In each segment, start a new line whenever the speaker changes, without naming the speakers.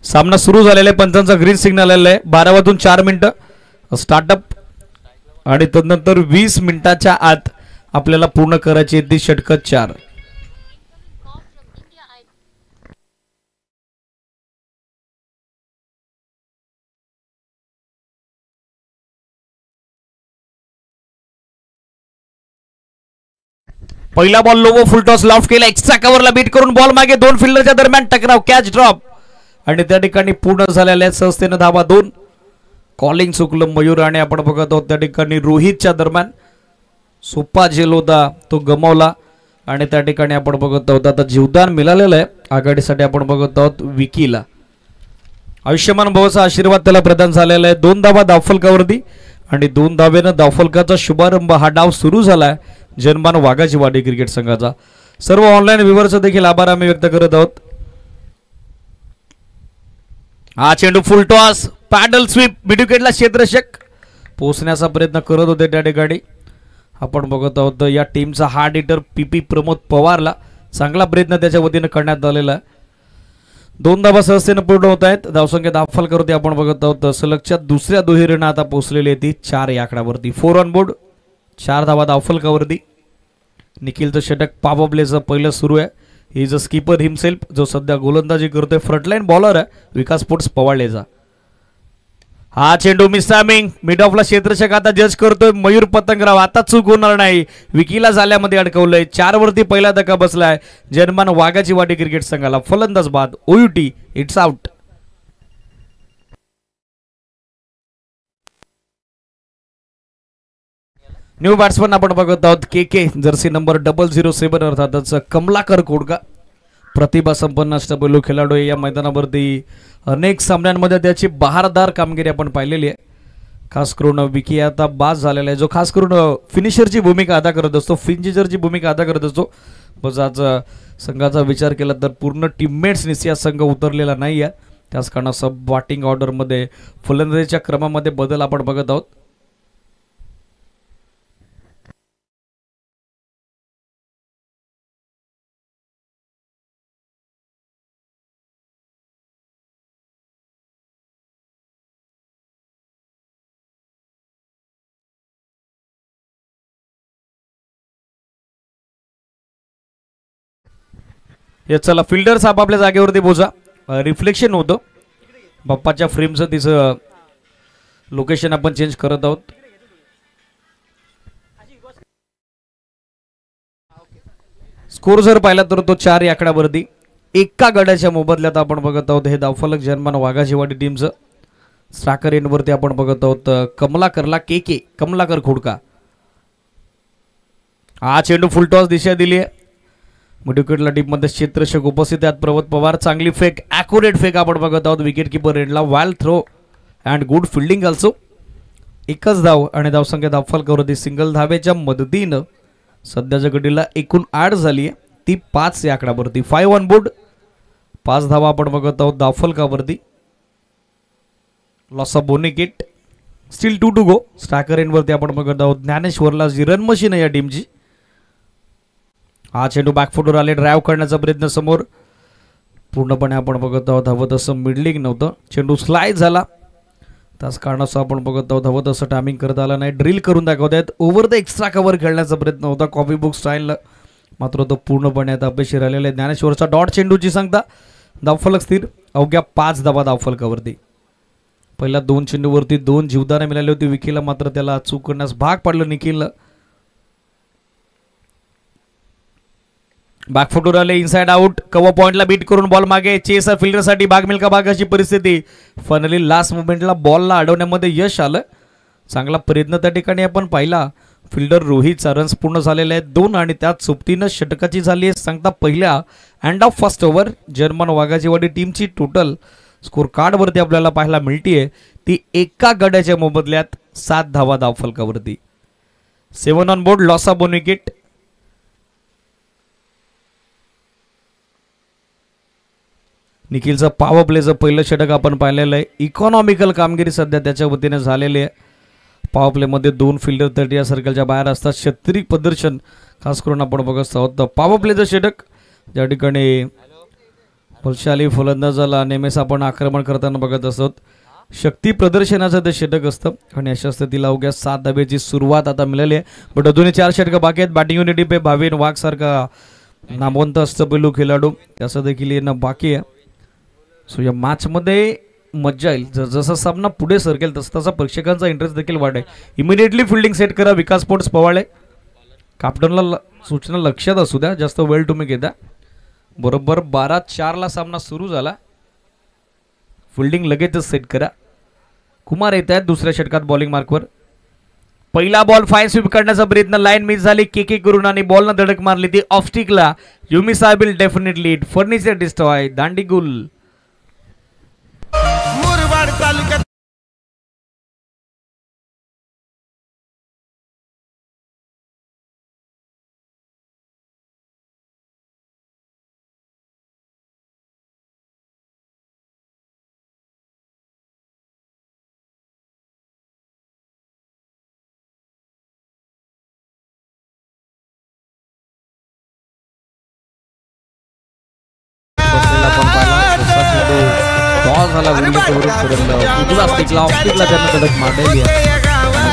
सामना सुरू झालेला आहे, पंचांचा ग्रीन सिग्नल आलेला आहे. 12 वाजून 4 मिनिटं स्टार्टअप आणि तदनंतर 20 मिनिटाच्या आत आपल्याला पूर्ण करायची आहे ती षटक 4. पहिला बॉल लो फुल टॉस लॉफ्ट केला, एक्स्ट्रा कव्हरला बीट करून बॉल मागे 2 फिल्डरच्या दरम्यान टकराव, कॅच ड्रॉप आणि त्या ठिकाणी पूर्ण झालेल्या आहेत सहजतेने धावा 2. कॉलिंग चुकलं मयूर आणि आपण बघत आहोत त्या ठिकाणी रोहितच्या दरम्यान सोपा झेल होता तो गमावला आणि त्या ठिकाणी आपण बघत आहोत आता जीवदान मिळालेलं आहे आघाडीसाठी. आपण बघत आहोत विकीला आयुष्यमान भाऊचा आशीर्वाद त्याला प्रदान झालेला आहे. 2 धावा धावफलकावरती आणि 2 धावेनं धावफलकाचा शुभारंभ हा डाव सुरू झालाय जनमान वाघाची वाडी क्रिकेट संघाचा. सर्व ऑनलाईन व्ह्यूअरचा देखील आभार आम्ही व्यक्त करत आहोत. हा चेंडू फुल टॉस पॅडल स्वीप मिडविकेटला क्षेत्ररक्षक पोहोचण्याचा प्रयत्न करत होते त्या ठिकाणी. आपण बघत आहोत या टीमचा हार्ड हिटर पीपी प्रमोद पवारला चांगला प्रयत्न त्याच्या वतीने करण्यात आलेला आहे. 2 धावा सहजतेने पूर्ण होत आहेत. धावसंख्या धावफलकावरती आपण बघत आहोत सलगच्या दुसऱ्या दुहेरीनं आता पोहोचलेली आहे ती 4 या आकड्यावरती. 4 ऑन बोर्ड, 4 धावा धावफलकावरती. निखिलचं षटक पॉवर प्लेचं पहिलं सुरू आहे. He is a skipper himself जो सध्या गोलंदाजी करतोय. फ्रंटलाईन बॉलर आहे विकास स्पोर्ट्स पवाळलेचा. हा चेंडू मिसॅमिंग मिड ऑफला क्षेत्ररक्षक आता जज करतोय मयूर पतंगराव. आता चूक होणार नाही, विकीला जाल्यामध्ये अडकवलंय. 4 वरती पहिला धक्का बसलाय जनमान वाघाची वाटी क्रिकेट संघाला. फलंदाज बाद OUT it's out. New batsman आपण बघत आहोत के जर्सी नंबर 007 अर्थातच कमलाकर कोडका. प्रतिभा संपन्न अष्टपैलू खेळाडू या मैदानावरती अनेक सामन्यांमध्ये त्याची बहारदार कामगिरी आपण पाहिलेली आहे. खास करून विकी आता बाज झालेला आहे जो खास करून फिनिशरची भूमिका अदा करत असतो, फिनिशरची भूमिका अदा करत असतो. बस आज संघाचा विचार केला तर पूर्ण टीममेट्सनीच या संघ उतरलेला नाही आहे. त्याच कारणास्तव बॅटिंग ऑर्डरमध्ये फलंदाजीच्या क्रमामध्ये बदल आपण बघत आहोत. चला फिल्डर्स आपापल्या जागेवरती पोचा. रिफ्लेक्शन होतं बाप्पाच्या फ्रेमचं, तिचं लोकेशन आपण चेंज करत आहोत. स्कोर जर पाहिला तर तो 4 या आकड्यावरती. एका गड्याच्या मोबदल्यात आपण बघत आहोत हे धावफलक जनमान वाघाची वाडी टीमचं. स्ट्रायकर एंडवरती आपण बघत आहोत कमलाकरला के कमलाकर खोडका. हा चेंडू फुल टॉस दिशा दिली आहे. मिडविकेटला टीममध्ये क्षेत्ररक्षक उपस्थित आहेत प्रमोद पवार. चांगली फेक ॲक्युरेट फेक आपण बघत आहोत. विकेट किपर एंडला wild throw and good fielding also. एकच धाव आणि धावसंख्या धावफलकावरती सिंगल धावेच्या मदतीनं सध्याच्या घडीला एकूण 8 झाली आहे ती 5 या आकड्यावरती. 5 ऑन बोर्ड, 5 धावा आपण बघत आहोत धावफलकावरती. Loss of one wicket still 2 to go. Striker एंडवरती आपण बघत आहोत ज्ञानेश्वरला जी रन मशीन आहे या टीमची. हा चेंडू बॅकफुटवर आले, ड्राईव्ह करण्याचा प्रयत्न समोर पूर्णपणे आपण बघत आहोत हवं तसं मिडलिंग नव्हतं. चेंडू स्लाइड झाला त्याच कारणास्तव आपण बघत आहोत हवं तसं टायमिंग करता आलं नाही. ड्रिल करून दाखवत आहेत. ओव्हर द एक्स्ट्रा कव्हर खेळण्याचा प्रयत्न होता कॉपी बुक स्टाईलला, मात्र तो पूर्णपणे आता अपयशी राहिलेला आहे. ज्ञानेश्वरचा डॉट चेंडूची सांगता धावफलक स्थिर अवघ्या 5 धावा धावफलकावरती. पहिल्या 2 चेंडूवरती 2 जीवदाने मिळाली होती विकीला, मात्र त्याला चूक करण्यास भाग पाडलं निखिलला. बॅकफुटवर आले, इनसाइड आउट. कव्हर पॉइंटला बीट करून बॉल मागे. चेसर फिल्डरसाठी भाग मिल्का भागाची परिस्थिती. फायनली लास्ट मोमेंटला बॉलला अडवण्यामध्ये यश आलं. चांगला प्रयत्न त्या ठिकाणी आपण पाहिला. फिल्डर रोहितचा रन्स पूर्ण झालेले आहेत 2 आणि त्यात सोबतीनं षटकाची झाली आहे सांगता पहिल्या अँड ऑफ फर्स्ट ओव्हर. जनमान वाघाची वाडी टीमची टोटल स्कोर कार्डवरती आपल्याला पाहायला मिळतीये ती एका गड्याच्या मोबदल्यात 7 धावा धावफलकावरती. 7 on board, loss of 1 wicket. निखिलचं पॉवर प्लेचं पहिलं षटक आपण पाहिलेलं आहे. इकॉनॉमिकल कामगिरी सध्या त्याच्या वतीने झालेली आहे. पॉवर प्लेमध्ये 2 फिल्डर 30 या सर्कलच्या बाहेर असतात. क्षत्रिक प्रदर्शन खास करून आपण बघत आहोत. पॉवर प्लेचं षटक ज्या ठिकाणी बलशाली फलंदाजाला नेहमीच आपण आक्रमण करताना बघत असतो. शक्ती प्रदर्शनाचं ते षटक असतं आणि अशा स्थितीला अवघ्या 7 धाब्याची सुरुवात आता मिळाली आहे. बट अजूनही 4 षटकं बाकी आहेत. बॅटिंग युनिटी पे भाविन वाघ सारखा नामवंत अष्टपैलू खेळाडू त्याचं देखील येणं बाकी आहे. सो या मॅचमध्ये मज्जा येईल. जसं सामना पुढे सरकेल तसं तसा प्रेक्षकांचा इंटरेस्ट देखील वाढेल. इमिडिएटली फिल्डिंग सेट करा. विकास स्पोर्ट्स पवाळे कॅप्टनला सूचना लक्षात असू द्या. जास्त वेळ तुम्ही घेता. बरोबर 12:04 सामना सुरू झाला. फिल्डिंग लगेचच सेट करा. कुमार येत आहेत दुसऱ्या षटकात बॉलिंग मार्कवर. पहिला बॉल फाईन स्वीप करण्याचा प्रयत्न. लाईन मिस झाली. के करून आणि बॉलनं धडक मारली ती ऑफ स्टिकला. युमी साहेब will definitely it furniture destroy. दांडीगुल
मुरबाड तालुक्यात
झाला उजला स्टिकला ऑफ स्टिकला त्यांना धडक मारलेली आहे.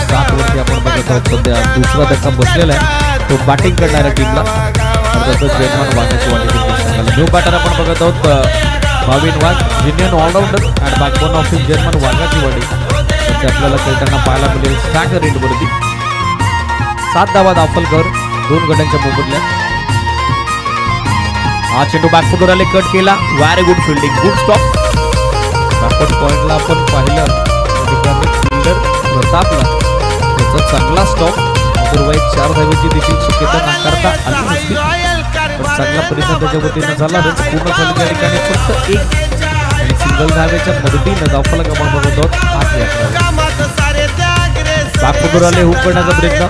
7 वरती आपण बघत आहोत. सध्या दुसरा धक्का बसलेला आहे तो बॅटिंग करणाऱ्या टीमला. जयमान वाघाची वाटी न्यू बॅटर आपण बघत आहोत. Bhavin Wagh genuine allrounder and backbone of जयमान वाघाची वाडी सध्या आपल्याला खेळताना पाहायला मिळेल. स्टॅगर रेटवरती 7 धावा दाखलकर 2 गड्यांच्या मोबदल्यात. हा चेंडू बॅकफुटवर आले. कट केला. Very good fielding. Good stop. Backward पॉइंटला आपण पाहिलं फिल्डर प्रतापला त्याचा चांगला स्टॉप. अदरवाईज 4 धावेची देखील शक्यता नाकारता आली नसती. पण चांगला परिणाम त्याच्या वतीनं झाला. रन्स पूर्ण झाले त्या ठिकाणी फक्त 1 आणि सिंगल धावेच्या मदतीनं धावफलक आपण बघत आहोत. 8 बॅकफुटवर आले. हुक करण्याचा प्रयत्न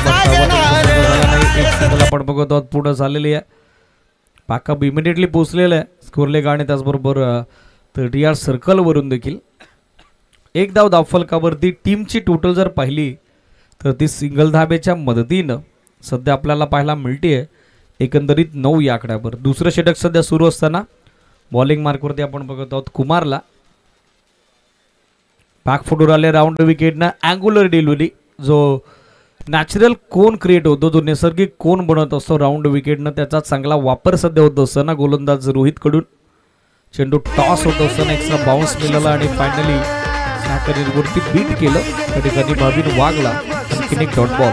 झाला नाही. 1 सिंगल आपण बघत आहोत. पुढे झालेली आहे. बॅकअप इमिडिएटली पोहोचलेलं आहे. स्कोर लेग आणि त्याचबरोबर 30 यार्ड सर्कलवरून देखील 1 धाव धावफलकावरती. टीमची टोटल जर पाहिली तर ती सिंगल धाब्याच्या मदतीनं सध्या आपल्याला पाहायला मिळते एकंदरीत 9 या आकड्यावर. दुसरं षटक सध्या सुरू असताना बॉलिंग मार्कवरती आपण बघत आहोत कुमारला. बॅकफुटवर आले. राऊंड विकेटनं अँग्युलर डिलिव्हरी. जो नॅचरल कोन क्रिएट होतो जो नैसर्गिक कोन बनत असतो राऊंड विकेटनं त्याचा चांगला वापर सध्या होत असताना गोलंदाज रोहित कडून चेंडू टॉस होत असताना एक्स्ट्रा बाउन्स मिळाला आणि फायनली वरती बीट केलं. त्या ठिकाणी भाविन वाघला आणखीन एक डॉट बॉल.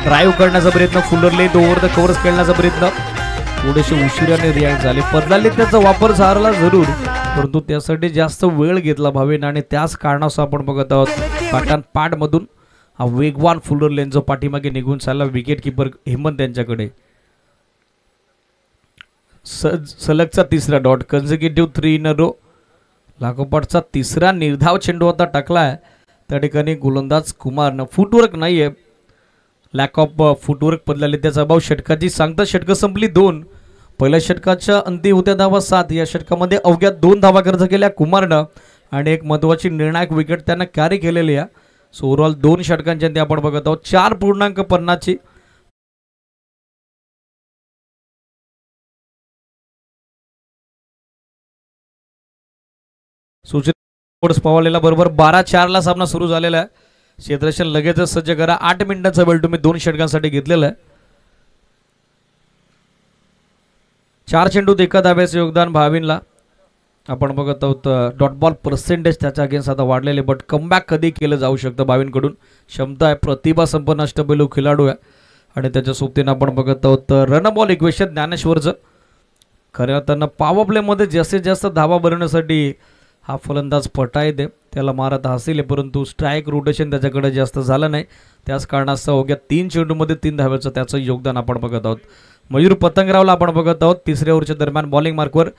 ड्राईव्ह करण्याचा प्रयत्न. फुलरले ओव्हर द कव्हर्स खेळण्याचा प्रयत्न. थोडेसे उशिराने रिॲक्ट झाले. पडलाले त्याचा वापर झाला जरूर परंतु त्यासाठी जास्त वेळ घेतला भाविन आणि त्याच कारणासह आपण बघत आहोत पाटण पाडमधून हा वेगवान फुलर लेन जो पाठीमागे निघून चालला विकेट किपर हेमंत यांच्याकडे. सलगचा 3रा dot. Consecutive 3 in a row. लागोपाठचा 3रा निर्धाव चेंडू आता टाकलाय. त्या ठिकाणी गोलंदाज कुमारनं फुटवर्क नाहीये. लॅक ऑफ फुटवर्क बदलले त्याचा अभाव. षटकाची सांगता षटकं संपली 2. पहिल्या षटकाच्या अंती होत्या धावा 7. या षटकामध्ये अवघ्या 2 धावा खर्च केल्या कुमारनं आणि एक महत्त्वाची निर्णायक विकेट त्यांना कॅरी केलेली आहे. सो ओव्हरऑल 2 षटकांच्या अंती आपण बघत आहोत. 4.50 सूचित पवालेला बरोबर 12:04 सामना सुरू झालेला आहे. क्षेत्ररक्षण लगेचच सज्ज करा. 8 मिनिटांचा वेळ तुम्ही 2 षटकांसाठी घेतलेला आहे. 4 चेंडूत 1 धाब्याचे योगदान भाविनला. आपण बघत आहोत डॉट बॉल पर्सेंटेज त्याच्या अगेन्स्ट आता वाढलेले. बट कमबॅक कधी केलं जाऊ शकतं भाविनकडून. क्षमता आहे. प्रतिभा संपन्न अष्टपैलू खेळाडू आहे आणि त्याच्या सोबतीनं आपण बघत आहोत रन बॉल इक्वेशन ज्ञानेश्वरचं. खऱ्या अर्थानं पॉवर प्लेमध्ये जास्तीत जास्त धावा बनवण्यासाठी हा फलंदाज पटाय दे त्याला मारत हासिल आहे परंतु स्ट्राईक रोटेशन त्याच्याकडे जास्त झालं नाही. त्याच कारणास्तव अवघ्या 3 चेंडूमध्ये 3 धाव्याचं त्याचं योगदान आपण बघत आहोत. मयूर पतंगरावला आपण बघत आहोत 3ऱ्या ओव्हरच्या दरम्यान बॉलिंग मार्कवर.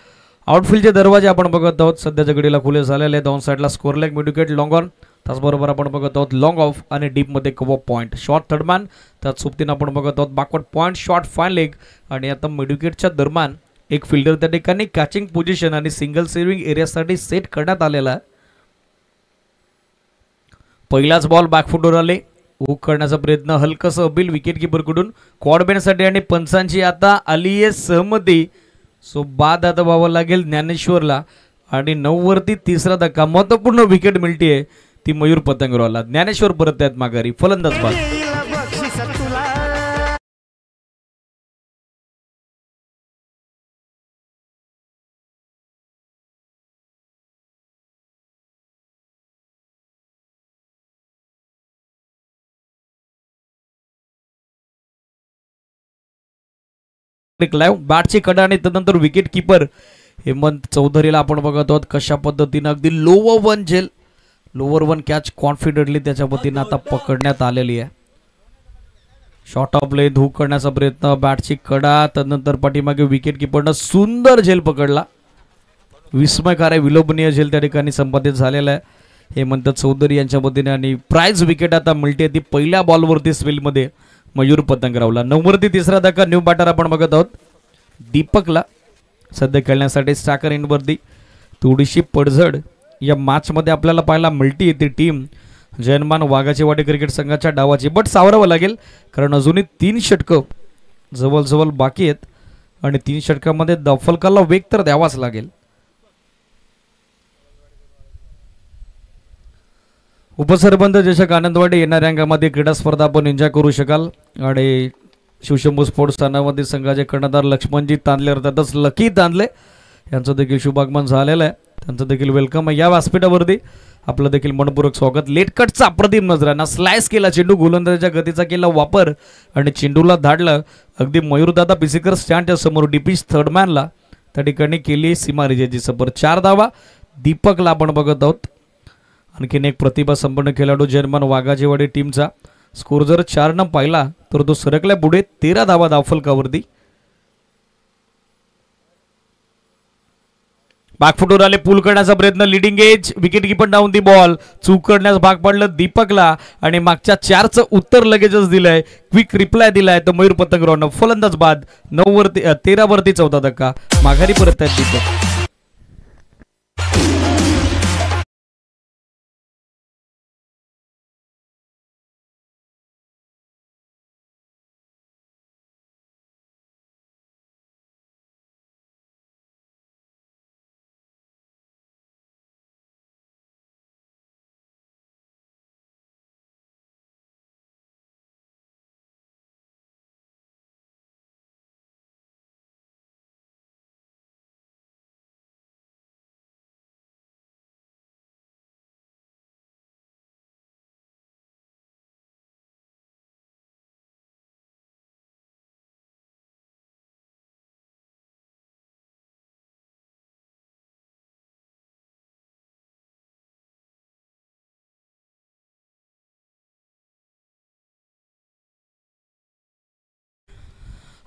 आउटफील्डचे दरवाजे आपण बघत आहोत सध्याच्या घडीला खुले झालेले आहेत. 2 साईडला score leg mid wicket long on. त्याचबरोबर आपण बघत आहोत लॉंग ऑफ आणि डीपमध्ये कव्हर पॉईंट. शॉर्ट थर्डमॅन त्याच सोबतीनं आपण बघत आहोत backward point short fine leg आणि आता मिड विकेटच्या दरम्यान एक फिल्डर त्या ठिकाणी कॅचिंग पोझिशन आणि सिंगल सेव्हिंग एरियासाठी सेट करण्यात आलेला आहे. पहिलाच बॉल बॅकफुटवर आले. हुक करण्याचा प्रयत्न हलकसं अपील विकेट किपरकडून. क्वाड बॅनसाठी आणि पंचांची आता आली आहे सहमती. सो बाद आता व्हावं लागेल ज्ञानेश्वरला आणि 9 वरती तिसरा धक्का महत्वपूर्ण विकेट मिळते ती मयूर पतंगरावला. ज्ञानेश्वर परत आहेत माघारी, फलंदाज बाद. बॅटची कडा आणि त्यानंतर विकेट किपर हेमंत चौधरीला आपण बघत आहोत कशा पद्धतीने अगदी लोअर वन कॅच कॉन्फिडेंटली त्याच्या पद्धतीने आता पकडण्यात आलेली आहे. शॉर्ट ऑफ प्ले धूक करण्याचा प्रयत्न, बॅटची कडा, त्यानंतर पाठीमागे विकेट किपरनं सुंदर झेल पकडला. विस्मयकारक विलोभनीय झेल त्या ठिकाणी संपादित झालेला आहे हेमंत चौधरी यांच्या पद्धतीने आणि प्राइज विकेट आता मिळते ती पहिल्या बॉलवरती स्पेलमध्ये मयूर पतंगरावला. 9 वरती तिसरा धक्का, न्यू बॅटर आपण बघत आहोत दीपकला सध्या खेळण्यासाठी. स्ट्रायकर एंडवरती थोडीशी पडझड या मॅचमध्ये आपल्याला पाहायला मिळते ती टीम जयमान वाघाचीवाडी क्रिकेट संघाच्या डावाची. बट सावरावं लागेल कारण अजूनही 3 षटकं जवळ बाकी आहेत आणि 3 षटकामध्ये दफलकाला वेग तर द्यावाच लागेल. उपसरपंच चषक आनंदवाडी येणाऱ्या अंगामध्ये क्रीडा स्पर्धा आपण एन्जॉय करू शकाल आणि शिवशंभू स्पोर्ट्स स्थानामध्ये संघाचे कर्णधार लक्ष्मणजी तांदले अर्थातच लकी तांदले यांचं देखील शुभागमन झालेलं आहे. त्यांचं देखील वेलकम आहे. या व्यासपीठावरती आपलं देखील मनपूर्वक स्वागत. लेटकटचा अप्रतिम नजराना स्लाइस केला चेंडू, गोलंदाजाच्या गतीचा केला वापर आणि चेंडूला धाडलं अगदी मयूरदादा पिसेकर स्टँडच्या समोर डीपीच थर्डमॅनला त्या ठिकाणी केली सीमारेषेची सफर. 4 धावा दीपकला आपण बघत आहोत. आणखीन एक प्रतिभा संपन्न खेळाडू जयमान वाघाचीवाडी टीमचा. स्कोर जर 4 न पाहिला तर तो सरकल्या पुढे 13 धावा धावफलकावरती. बॅकफुटवर आले, पूल करण्याचा प्रयत्न, leading age, wicket keeper down the ball, चूक करण्यास भाग पडलं दीपकला आणि मागच्या 4चं उत्तर लगेचच दिलंय, क्विक रिप्लाय दिलाय तर मयूर पतंगरावनं. फलंदाज बाद. 13 वरती 14 धक्का, माघारी परत आहेत दीपक.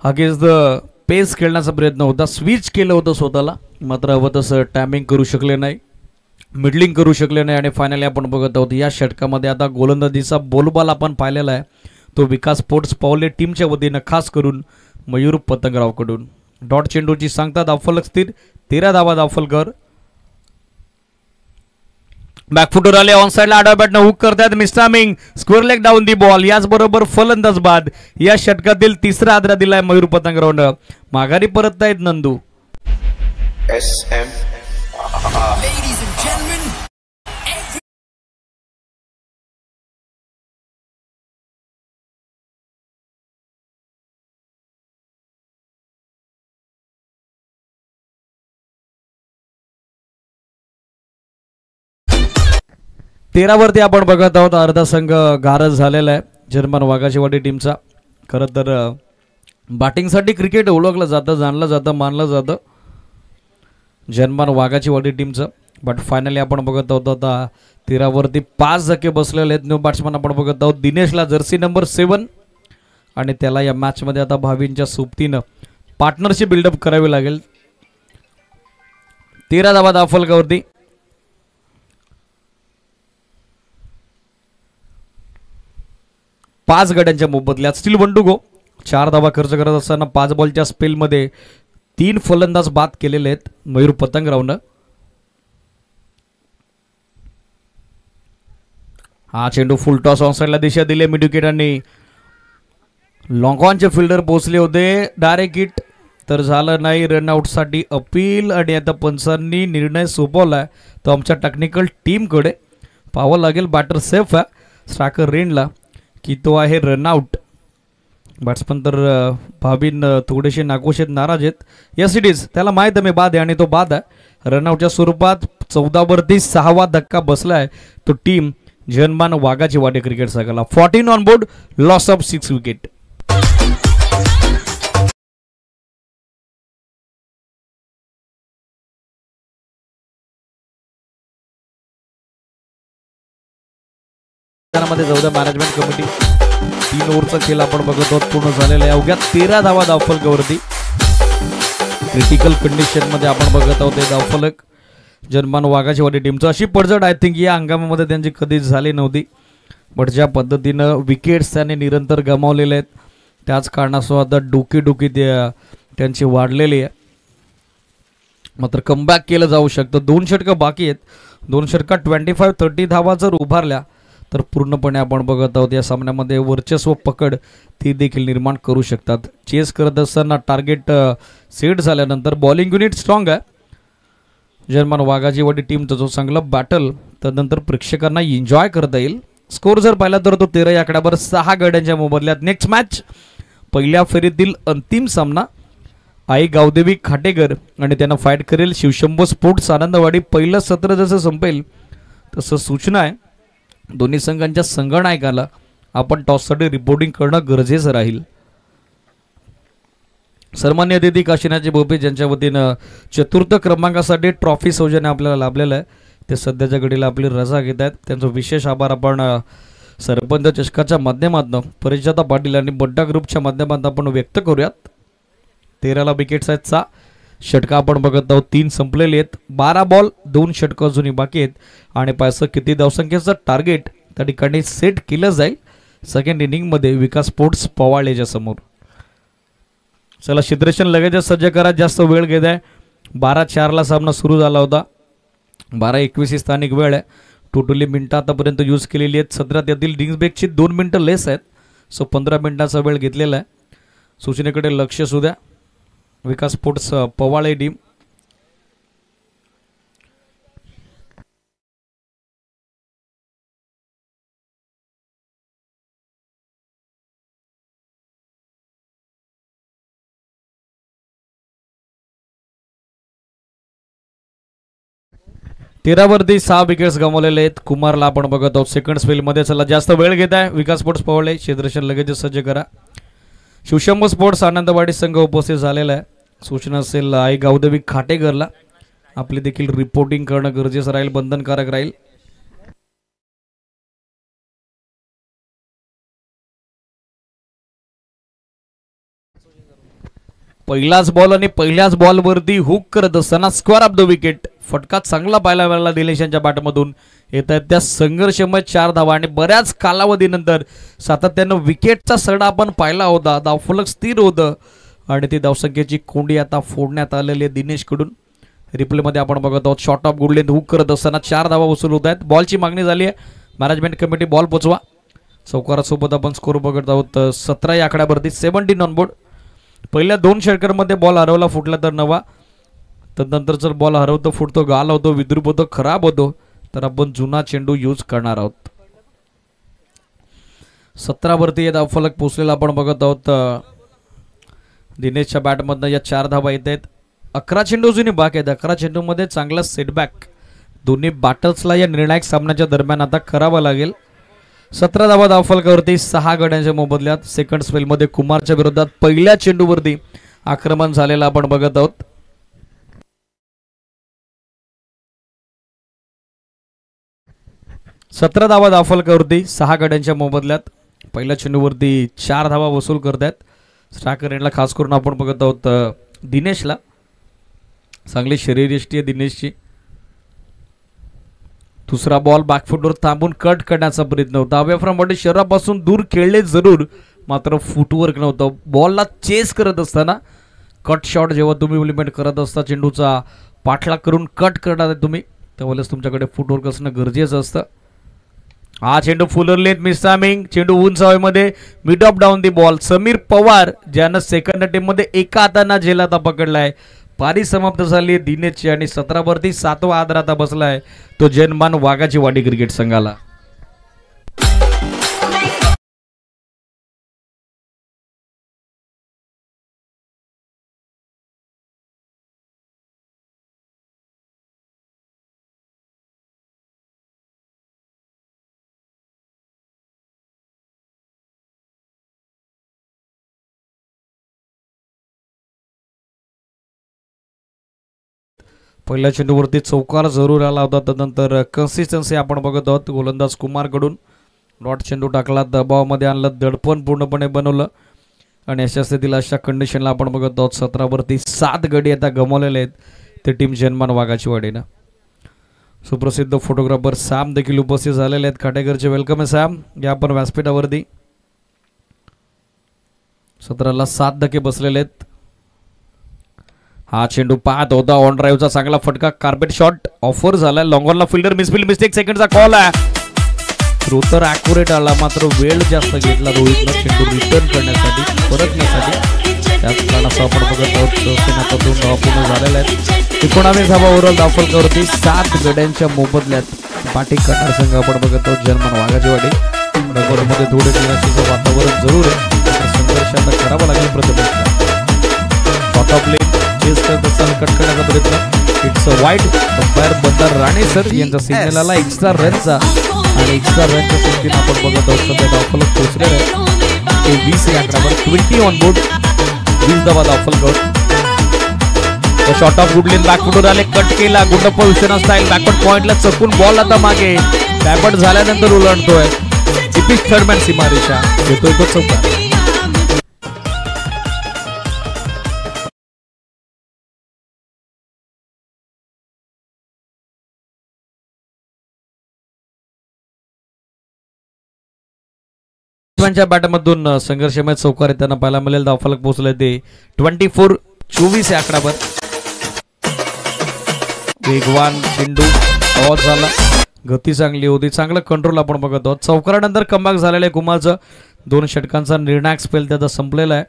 अगेन्स्ट द पेस खेळण्याचा प्रयत्न होता, स्विच केलं होतं स्वतःला, मात्र हवं तसं टायमिंग करू शकले नाही, मिडलिंग करू शकले नाही आणि फायनली आपण बघत आहोत या षटकामध्ये आता गोलंदाजीचा बोलबाल आपण पाहिलेला आहे तो विकास स्पोर्ट्स पावले टीमच्या वतीनं खास करून मयूर पतंगरावकडून. डॉट चेंडूची सांगता धावफलक स्थिर, 13 धावा धावफलकर. बॅकफुटर आले, ऑन साइडला आडव्या बॅटनं हुक करतात mistiming, square leg down the ball. याचबरोबर फलंदाज बाद. या षटकातील तिसरा आदरा दिलाय मयूर पतंगरावनं. माघारी परत आहेत नंदू. तेरावरती आपण बघत आहोत अर्धा संघ गारज झालेला आहे जर्मन वाघाचीवाडी टीमचा. खरं तर बॅटिंगसाठी क्रिकेट ओळखलं जातं, जाणलं जातं, मानलं जातं जर्मन वाघाचीवाडी टीमचं. बट फायनली आपण बघत आहोत आता 13वरती 5 धक्के बसलेले आहेत. न्यू बॅट्समन आपण बघत आहोत दिनेशला जर्सी नंबर 7 आणि त्याला या मॅचमध्ये आता भावींच्या सोबतीनं पार्टनरशिप बिल्डअप करावी लागेल. 13 धावा धावफलकावरती. पाच गड्यांच्या मोबदल्यात स्टील 1 टू गो. 4 धावा खर्च करत असताना 5 बॉलच्या स्पेलमध्ये 3 फलंदाज बाद केलेले आहेत मयूर पतंगरावनं. हा चेंडू फुल टॉस ऑन साइडला दिशा दिली मिड विकेट आणि लॉंग ऑनचे फिल्डर पोहोचले होते. डायरेक्ट हिट तर झालं नाही. रनआउटसाठी अपील आणि आता पंचांनी निर्णय सोपवला तो आमच्या टेक्निकल टीमकडे. पाहावं लागेल. बॅटर सेफ आहे स्ट्रायकर रेनला की तो आहे रनआउट. बॅट्समन तर भाबीन थोडेसे नाखुश आहेत, नाराज आहेत. यस इट इज, त्याला माहीत आहे मी बाद आहे आणि तो बाद आहे. रनआउटच्या स्वरूपात 14वरती 6वा धक्का बसलाय तो टीम जनमान वाघाची वाटे क्रिकेट संघाला. 14 on board, loss of 6 wicket. मध्ये जाऊ द्या. मॅनेजमेंट कमिटी 3 ओव्हरचा खेळ आपण बघत आहोत पूर्ण झालेला आहे. अवघ्या 13 धावा धावफलकावरती. क्रिटिकल कंडिशन मध्ये आपण बघत आहोत हे धावफलक जनमान वाघाची वाटी टीमचं. अशी पडझड आय थिंक या हंगामामध्ये त्यांची कधीच झाली नव्हती. बट ज्या पद्धतीनं विकेट्स त्याने निरंतर गमावलेले आहेत त्याच कारणास्तव आता डोकी त्यांची वाढलेली आहे. मात्र कमबॅक केलं जाऊ शकतं. 2 षटकं बाकी आहेत. 2 षटकात 25-30 धावा जर उभारल्या तर पूर्णपणे आपण बघत आहोत या सामन्यामध्ये वर्चस्व पकड ती देखील निर्माण करू शकतात. चेस करत असताना टार्गेट सेट झाल्यानंतर बॉलिंग युनिट स्ट्रॉंग आहे. जनमान वाघाची वाटी टीमचा जो चांगला बॅटल त्यानंतर प्रेक्षकांना एन्जॉय करता येईल. स्कोर जर पाहिला तर तो 13 आकड्यावर 6 गड्यांच्या मोबदल्यात. नेक्स्ट मॅच पहिल्या फेरीतील अंतिम सामना आई गावदेवी खाटेकर आणि त्यांना फाईट करेल शिवशंभो स्पोर्ट्स आनंदवाडी. पहिलं सत्र जसं संपेल तसं सूचना आहे दोन्ही संघांच्या संघनायकाला आपण टॉससाठी रिपोर्टिंग करणं गरजेचं राहील. सन्मान्य अतिथी काशीनाथजी भोपे ज्यांच्या वतीनं 4th क्रमांकासाठी ट्रॉफी सौजन्य आपल्याला लाभलेलं आहे ते सध्याच्या घडीला आपली रजा घेत आहेत. त्यांचा विशेष आभार आपण सरपंच चषकाच्या माध्यमातून परिचाता पाटील आणि बड्डा ग्रुपच्या माध्यमातून आपण व्यक्त करूयात. 13 विकेट्स आहेत. 6 षटका आपण बघत आहोत. 3 संपलेले आहेत. 12 बॉल 2 षटकं अजूनही बाकी आहेत आणि पाहिजे किती धावसंख्येचं टार्गेट त्या ठिकाणी सेट केलं जाईल सेकंड इनिंगमध्ये विकास स्पोर्ट्स पवाळेच्या समोर. चला क्षेत्ररक्षण लगेचच सज्ज करा. जास्त वेळ घेत आहे. 12:04 सामना सुरू झाला होता. 12:21 ही स्थानिक वेळ आहे. टोटली मिनटं आतापर्यंत यूज केलेली आहेत. 17 त्यातील डिंग्स ब्रेकची 2 मिनटं लेस आहेत. सो 15 मिनिटाचा वेळ घेतलेला आहे. सूचनेकडे लक्ष असू द्या. विकास स्पोर्ट्स पवाळे टीम तेरावरती 6 विकेट्स गमावलेले आहेत. कुमारला आपण बघत आहोत सेकंड स्पेलमध्ये. चला जास्त वेळ घेत आहे. विकास स्पोर्ट्स पवाळे क्षेत्ररक्षण लगेच सज्ज करा. शिवशंभो स्पोर्ट्स आनंदवाडी संघ उपस्थित झालेला आहे. सूचना असेल आई गावदेवी खाटेकरला आपली देखील रिपोर्टिंग करणं गरजेचं राहील, बंधनकारक राहील. पहिलाच बॉल आणि पहिल्याच बॉलवरती हुक करत असताना स्क्वेअर ऑफ द विकेट. फटका चांगला पाहायला मिळाला दिनेश यांच्या बॅटमधून. येत आहेत त्या संघर्षमय 4 धावा आणि बऱ्याच कालावधीनंतर सातत्यानं विकेटचा सडा आपण पाहिला होता. धावफलक स्थिर होतं आणि ती धावसंख्येची कोंडी आता फोडण्यात आलेली आहे दिनेशकडून. रिप्लेमध्ये आपण बघत आहोत शॉर्ट ऑफ गुडलेंथ हुक करत असताना 4 धावा वसूल होत आहेत. बॉलची मागणी झाली आहे. मॅनेजमेंट कमिटी बॉल पोचवा. चौकारासोबत आपण स्कोर बघत आहोत. 17 या आकड्यावरती 17 ऑन बोर्ड. पहिल्या 2 षटकांमध्ये बॉल हरवला फुटला तर नवा. तदनंतर जर बॉल हरवतो फुटतो गाल होतो विद्रूप होतो खराब होतो तर आपण जुना चेंडू यूज करणार आहोत. 17 वरती धावफलक पोचलेला आपण बघत आहोत. दिनेशच्या बॅटमधनं या 4 धावा येत आहेत. 11 चेंडू जुनी बाकी आहेत. 11 चेंडूमध्ये चांगला सेटबॅक दोन्ही बॅटर्सला या निर्णायक सामन्याच्या दरम्यान आता करावा लागेल. 17 धावा धावफलकावरती 6 गड्यांच्या मोबदल्यात. सेकंड स्पेलमध्ये कुमारच्या विरोधात पहिल्या चेंडूवरती आक्रमण झालेलं आपण बघत आहोत. सतरा धावा धावफलकावरती 6 गड्यांच्या मोबदल्यात. पहिल्या चेंडूवरती 4 धावा वसूल करतायत. स्ट्रायकर एंडला खास करून आपण बघत आहोत दिनेशला. चांगली शरीरयष्टी आहे दिनेशची. दुसरा बॉल बॅकफुटवर थांबून कट करण्याचा प्रयत्न होता. अवे फ्रॉम बॉडी शरीरापासून दूर खेळले जरूर मात्र फुटवर्क नव्हतं. बॉलला चेस करत असताना कट शॉट जेव्हा तुम्ही इम्प्लिमेंट करत असता चेंडूचा पाठलाग करून कट करणार तुम्ही त्यावेळेस तुमच्याकडे फुटवर्क असणं गरजेचं असतं. हा चेंडू फुलर लेंथ मिसटायमिंग, चेंडू उंच हवेमध्ये mid of down the ball. Sameer Pawar ज्यानं सेकंड अटेम्प्ट मध्ये एका हाताना झेलाता पकडलाय. पारी समाप्त झाली दिनेशची आणि 17 वरती 7वा आधार आता बसलाय तो जनमान वाघाची वाडी क्रिकेट संघाला. पहिल्या चेंडूवरती चौकार जरूर आला होता. त्यानंतर कन्सिस्टन्सी आपण बघत आहोत गोलंदाज कुमारकडून. डॉट चेंडू टाकला, दबावामध्ये आणलं, दडपण पूर्णपणे बनवलं आणि अशा स्थितीला अशा कंडिशनला आपण बघत आहोत. 17 वरती 7 गडी आता गमावलेले आहेत ते टीम जनमान वाघाची वाडीनं. सुप्रसिद्ध फोटोग्राफर सॅम देखील उपस्थित झालेले आहेत खाटेकरचे. वेलकम आहे सॅम. या आपण व्यासपीठावरती 17ला 7 धक्के बसलेले आहेत. हा चेंडू पाहत होता ऑन ड्राईव्हचा चांगला फटका, कार्पेट शॉट ऑफर झाला. लॉंगॉनला फिल्डर मिसफिल्ड मिस्टेक, सेकंडचा कॉल आहे. थ्रो तर ॲक्युरेट आला, मात्र वेळ जास्त घेतला रोहितनं चेंडू रिटर्न करण्यासाठी, परतण्यासाठी. त्याच कारणासह आपण बघत आहोत सेनाचा 2 धावा पूर्ण झालेल्या आहेत. 19 धावा ओव्हरऑल धावफलकावरती 7 गड्यांच्या मोबदल्यात पाठी करणार संघ आपण बघत आहोत जनमान वाघाची वाडी. नगरमध्ये थोडे निराशेचं वातावरण जरूर आहे, संघर्ष आता करावा लागेल प्रथमेशला. शॉट ऑफ लेन चेस करत असताना कट करण्याचा प्रयत्न. It's a wide. Umpire बंदार Rane sir यांचा सिग्नल आला एक्स्ट्रा रनचा आणि एक्स्ट्रा रनच्या संख्येने आपण बघत आहोत सध्या धावफलक पोहोचलेलं आहे 20 या आकड्यावर. 20 ऑन बोर्ड, 20 धावा धावफलकावर. शॉट ऑफ गुडलेन बॅकफुटवर आले, कट केला. गुंडप्प विश्वनाथ स्टाईल बॅकवर्ड पॉइंटला चकून बॉल आता मागे बॅकवर्ड झाल्यानंतर उलटतोय. दीपिश थर्डमॅन सीमारेषा येतोय तो चौकार. बॅटमधून संघर्षमय चौकार त्यांना पाहायला मिळेल. धावफलक पोहोचले ते 24 या आकड्यावर. वेगवान चेंडू टॉस झाला, गती चांगली होती, चांगलं कंट्रोल आपण बघत आहोत. चौकारानंतर कमबॅक झालेलं आहे कुमारचं. 2 षटकांचा निर्णायक स्पेल त्याचा संपलेला आहे.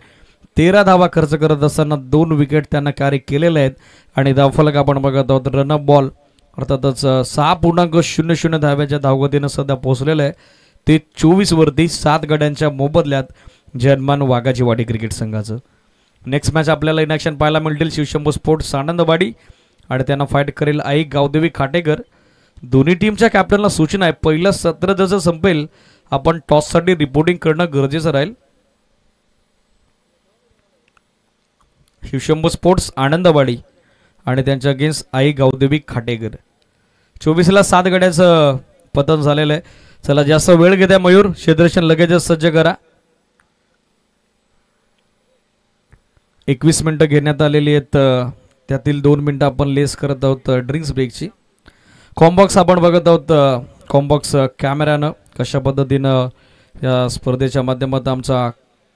13 धावा खर्च करत असताना 2 विकेट त्यांना कॅरी केलेले आहेत आणि धावफलक आपण बघत आहोत. रनअप बॉल अर्थातच 6.00 धाव्याच्या धावगतीनं सध्या पोहोचलेलं आहे ते 24 वरती 7 गड्यांच्या मोबदल्यात जनमान वाघाची वाडी क्रिकेट संघाचं. नेक्स्ट मॅच आपल्याला इन ॲक्शन पाहायला मिळतील शिवशंभू स्पोर्ट्स आनंदवाडी आणि त्यांना फाईट करेल आई गावदेवी खाटेकर. दोन्ही टीमच्या कॅप्टनला सूचना आहे, पहिलं सत्र जसं संपेल आपण टॉससाठी रिपोर्टिंग करणं गरजेचं राहील. शिवशंभू स्पोर्ट्स आनंदवाडी आणि त्यांच्या अगेन्स्ट आई गावदेवी खाटेकर. 24ला 7 गड्याचं पतन झालेलं आहे. चला जास्त वेळ घेत्या मयूर, क्षेत्ररक्षण लगेचच सज्ज करा. 21 मिनिटं घेण्यात आलेली आहेत, त्यातील 2 मिनिटं आपण लेस करत आहोत ड्रिंक्स ब्रेकची. कॉम्बॉक्स आपण बघत आहोत. कॉम्बॉक्स कॅमेऱ्यानं कशा पद्धतीनं या स्पर्धेच्या माध्यमातून आमचा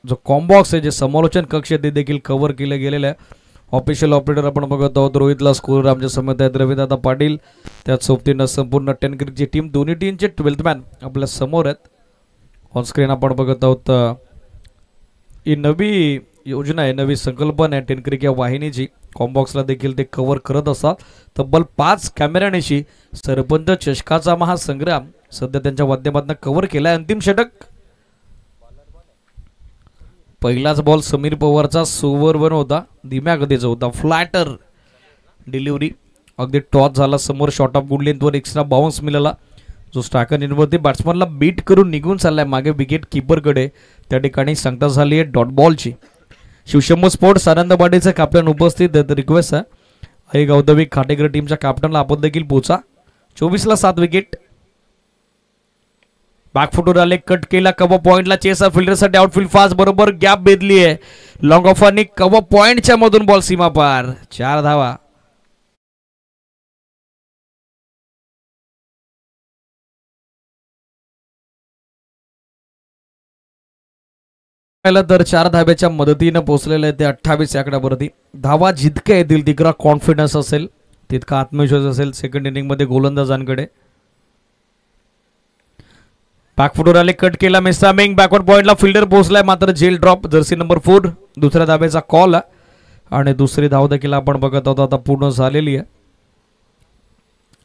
जो कॉम्बॉक्स आहे जे समालोचन कक्ष आहे ते देखील कव्हर केलं गेलेलं आहे. ऑफिशियल ऑपरेटर आपण बघत आहोत रोहितला स्कोर आमच्या समेत आहेत रविदादा पाटील. त्याच सोबतीनं संपूर्ण 10 क्रिकेटची टीम, दोन्ही टीमचे 12th मॅन आपल्या समोर आहेत. ऑनस्क्रीन आपण बघत आहोत. ही नवी योजना आहे, नवी संकल्पना आहे 10 क्रिकेट या वाहिनीची. कॉम्बॉक्सला देखील ते कव्हर करत असतात. तब्बल 5 कॅमेऱ्यानेशी सरपंच चषकाचा महासंग्राम सध्या त्यांच्या माध्यमातून कव्हर केलाय. अंतिम षटक, पहिलाच बॉल समीर पवारचा सुवरवन होता, धीम्या गतीचा होता, फ्लॅटर डिलिव्हरी, अगदी टॉस झाला. समोर शॉट ऑफ गुड लेंथवर एक्स्ट्रा बाउन्स मिळाला जो स्ट्रायकर नेटवरती बॅट्समनला बीट करून निघून चाललाय मागे विकेट किपरकडे. त्या ठिकाणी सांगता झाली आहे डॉट बॉलची. शिवशंभू स्पोर्ट्स आनंदवाडीचे कॅप्टन उपस्थित आहेत. रिक्वेस्ट आहे आई गावदेवी खाटेकर टीमच्या कॅप्टनला आपण देखील पोचा. 24ला 7 विकेट. बॅकफुटवर आले, कट केला, कव्हर पॉइंटला चेस फिल्डरसाठी आउटफील्ड फास्ट, बरोबर गॅप बेदली आहे. लॉंग ऑफरनी कव्हर पॉइंटच्या मधून बॉल सीमा पार. 4 धावा. तर 4 धाब्याच्या मदतीनं पोहोचलेलं आहे ते 28 आकड्यावरती. धावा जितक्या येतील तितका कॉन्फिडन्स असेल, तितका आत्मविश्वास असेल सेकंड इनिंग मध्ये गोलंदाजांकडे. बॅकफुटवर आले, कट केला मिसामिंग, बॅकवर्ड पॉइंटला फिल्डर पोहोचलाय मात्र जेल ड्रॉप, जर्सी नंबर 4 दुसऱ्या धाब्याचा कॉल आणि दुसरी धाव देखील आपण बघत आहोत आता पूर्ण झालेली आहे.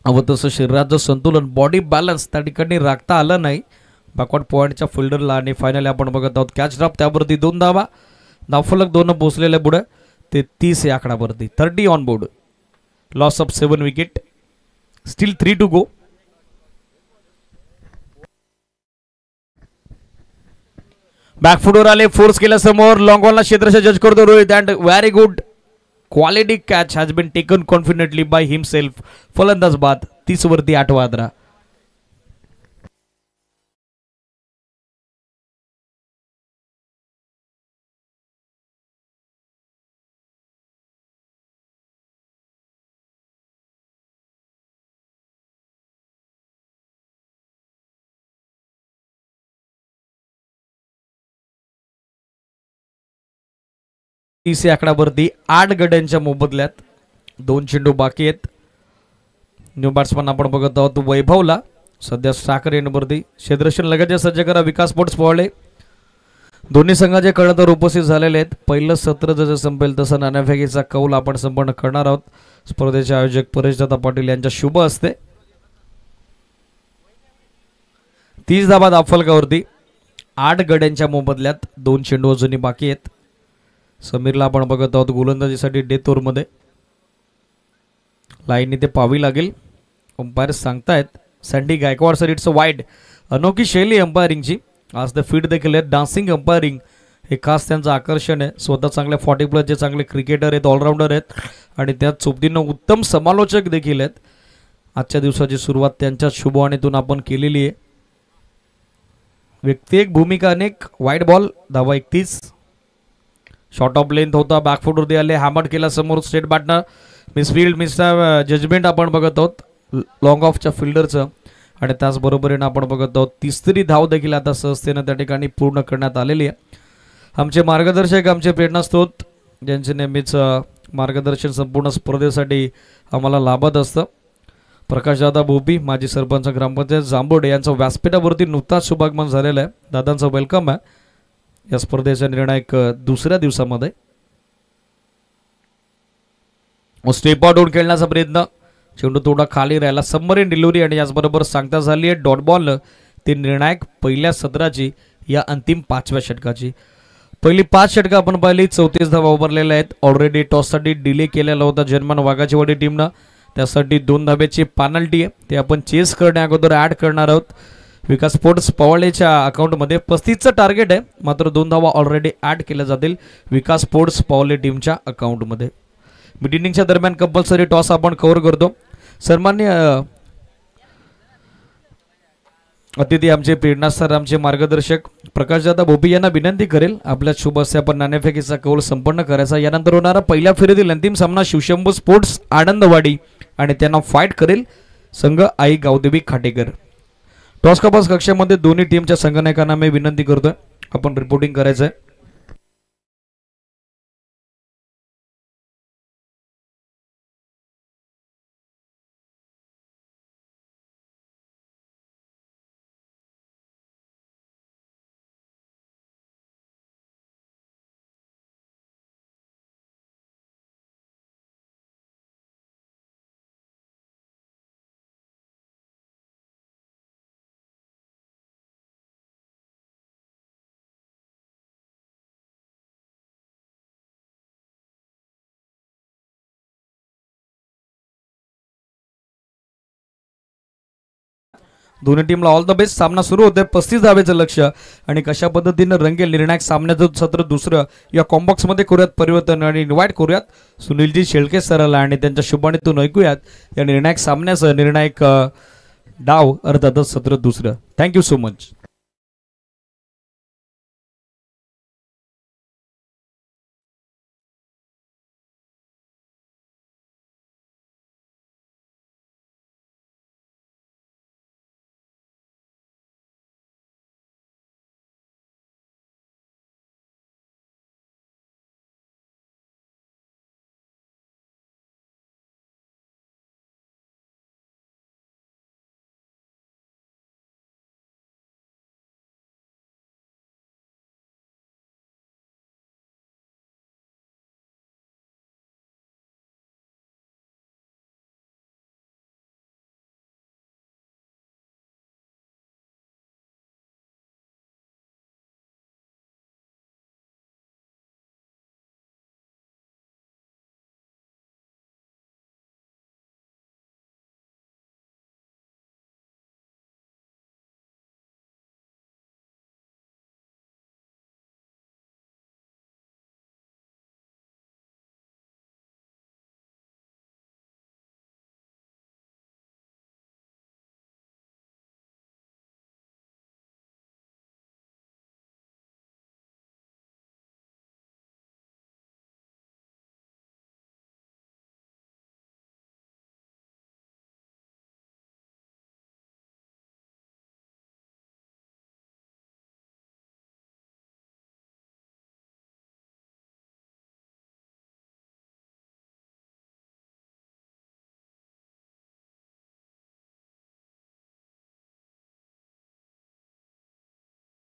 हवं तसं शरीराचं संतुलन, बॉडी बॅलन्स त्या ठिकाणी राखता आलं नाही बॅकवर्ड पॉइंटच्या फिल्डरला आणि फायनली आपण बघत आहोत कॅच ड्रॉप, त्यावरती 2 धावा, धावफलक 2 पोहोचलेले पुढे ते 30 या आकडावरती. 30 on board, loss of 7 wicket, still 3 to go. बॅकफुटवर आले, फोर्स केल्या समोर, लॉंग ऑनला क्षेत्रशः जज करतो Rohit and very good quality catch has been taken confidently by himself. फलंदाज बाद, 30 वरती 8 वादरा. तीस आकड्यावरती 8 गड्यांच्या मोबदल्यात 2 चेंडू बाकी आहेत. न्यू बॅट्समन आपण बघत आहोत वैभवला, सध्या साखर एंडवरती. क्षेत्ररक्षण लगेच सज्ज करा, विकास स्पोर्ट्स पोहळे. दोन्ही संघाचे कर्णधार उपस्थित झालेले आहेत. पहिलं सत्र जसं संपेल तसं नाणेफेकीचा कौल आपण संपन्न करणार आहोत. स्पर्धेचे आयोजक परेशदादा पाटील यांच्या शुभ हस्ते. 30 धाबा धावफलकावरती 8 गड्यांच्या मोबदल्यात 2 चेंडू अजूनही बाकी आहेत. समीरला आपण बघत आहोत गोलंदाजीसाठी डेथ ओव्हरमध्ये. लाईन इथे पाहावी लागेल, अंपायर सांगतायत sandy Gaikwad sir it's a wide. अनोखी शैली अंपायरिंगची, आज द फीट देखील आहेत. डान्सिंग अंपायरिंग हे खास त्यांचं आकर्षण आहे. स्वतः चांगले 40 प्लसचे चांगले क्रिकेटर आहेत, ऑलराऊंडर आहेत आणि त्यात सोबतीनं उत्तम समालोचक देखील आहेत. आजच्या दिवसाची सुरुवात त्यांच्या शुभवाणीतून आपण केलेली आहे. व्यक्ती एक भूमिका अनेक, वाईड बॉल, धावा 31. शॉर्ट ऑफ लेंथ होता, बॅकफुटवरती आले, हॅमर केला समोर स्ट्रेट बॅटनं, मिसफिल्ड मिस जजमेंट आपण बघत आहोत लॉंग ऑफच्या फिल्डरचं आणि त्याचबरोबरीनं आपण बघत आहोत 30री धाव देखील आता सहजतेनं त्या ठिकाणी पूर्ण करण्यात आलेली आहे. आमचे मार्गदर्शक, आमचे प्रेरणास्त्रोत, ज्यांचे नेहमीच मार्गदर्शन संपूर्ण स्पर्धेसाठी आम्हाला लाभत असतं, प्रकाशदादा भोपी, माजी सरपंच ग्रामपंचायत जांभोडे यांचं व्यासपीठावरती नुकताच शुभागमन झालेलं आहे. दादांचं वेलकम आहे या स्पर्धेच्या निर्णायक दुसऱ्या दिवसामध्ये. स्टेप आउट खेळण्याचा प्रयत्न, चेंडू थोडा खाली राहिला, सबमरीन डिलिव्हरी आणि याचबरोबर सांगता झाली आहे डॉट बॉल. ते निर्णायक पहिल्या सत्राची या अंतिम 5व्या षटकाची. पहिली 5 षटकं आपण पाहिली, 34 धावा उभारलेल्या आहेत. ऑलरेडी टॉससाठी डिले केलेला होता जर्मन वाघाचीवाडी टीमनं, त्यासाठी 2 धाब्याची पेनल्टी आहे, ते आपण चेस करण्या अगोदर ॲड करणार आहोत. विकास स्पोर्ट्स पवळेच्या अकाउंटमध्ये 35चं टार्गेट आहे, मात्र 2 धावा ऑलरेडी ॲड केल्या जातील विकास स्पोर्ट्स पवळे टीमच्या अकाउंटमध्ये. मिड इनिंगच्या दरम्यान कंपल्सरी टॉस आपण कव्हर करतो. सन्माननीय अतिथी आमचे प्रेरणा सर, आमचे मार्गदर्शक प्रकाशदादा भोपी यांना विनंती करेल आपल्या शुभ हस्ते आपण नाणेफेकीचा कौल संपन्न करायचा. यानंतर होणारा पहिल्या फेरीतील अंतिम सामना शिवशंभू स्पोर्ट्स आनंदवाडी आणि त्यांना फाईट करेल संघ आई गावदेवी खाटेकर. टॉस कपास कक्षामध्ये दोन्ही टीमच्या संघनायकांना मी विनंती करतोय आपण रिपोर्टिंग करायचं आहे. दोन्ही टीमला ऑल द बेस्ट. सामना सुरू होतोय, 35 धावेचं लक्ष आणि कशा पद्धतीनं रंगेल निर्णायक सामन्याचं सत्र दुसरं या कॉम्बॉक्समध्ये करूयात परिवर्तन आणि इन्व्हाइट करूयात सुनीलजी शेळके सराला आणि त्यांच्या शुभाणीतून ऐकूयात या निर्णायक सामन्याचं निर्णायक डाव अर्थातच सत्र दुसरं. Thank you so much.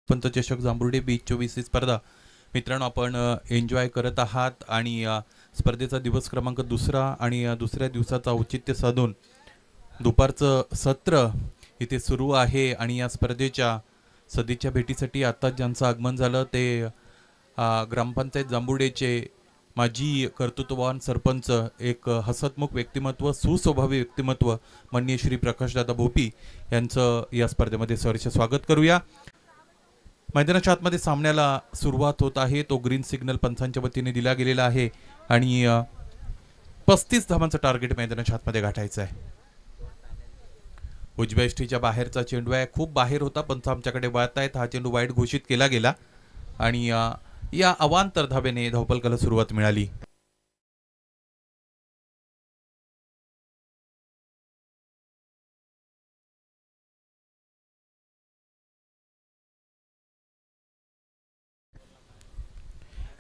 पंत चषक जांभुर्डे 2024 ही स्पर्धा मित्रांनो आपण एन्जॉय करत आहात आणि स्पर्धेचा दिवस क्रमांक दुसरा आणि दुसऱ्या दिवसाचा औचित्य साधून दुपारचं सत्र इथे सुरू आहे आणि या स्पर्धेच्या सदिच्छा भेटीसाठी आता ज्यांचं आगमन झालं ते ग्रामपंचायत जांभुर्डेचे माजी कर्तृत्ववान सरपंच एक हसतमुख व्यक्तिमत्व सुस्वभावी व्यक्तिमत्व माननीय श्री प्रकाशदादा भोपी यांचं या स्पर्धेमध्ये सहर्ष स्वागत करूया। मैदानाच्या आतमध्ये सामन्याला सुरुवात होत आहे तो ग्रीन सिग्नल पंचांच्या वतीने दिला गेलेला आहे आणि 35 धावांचं टार्गेट मैदानाच्या आतमध्ये गाठायचं आहे। उजव्या एष्टीच्या बाहेरचा चेंडू आहे, खूप बाहेर होता, पंच आमच्याकडे वळत आहेत, हा चेंडू वाईड घोषित केला गेला आणि या अवांतर धावेने धावफलकाला सुरुवात मिळाली।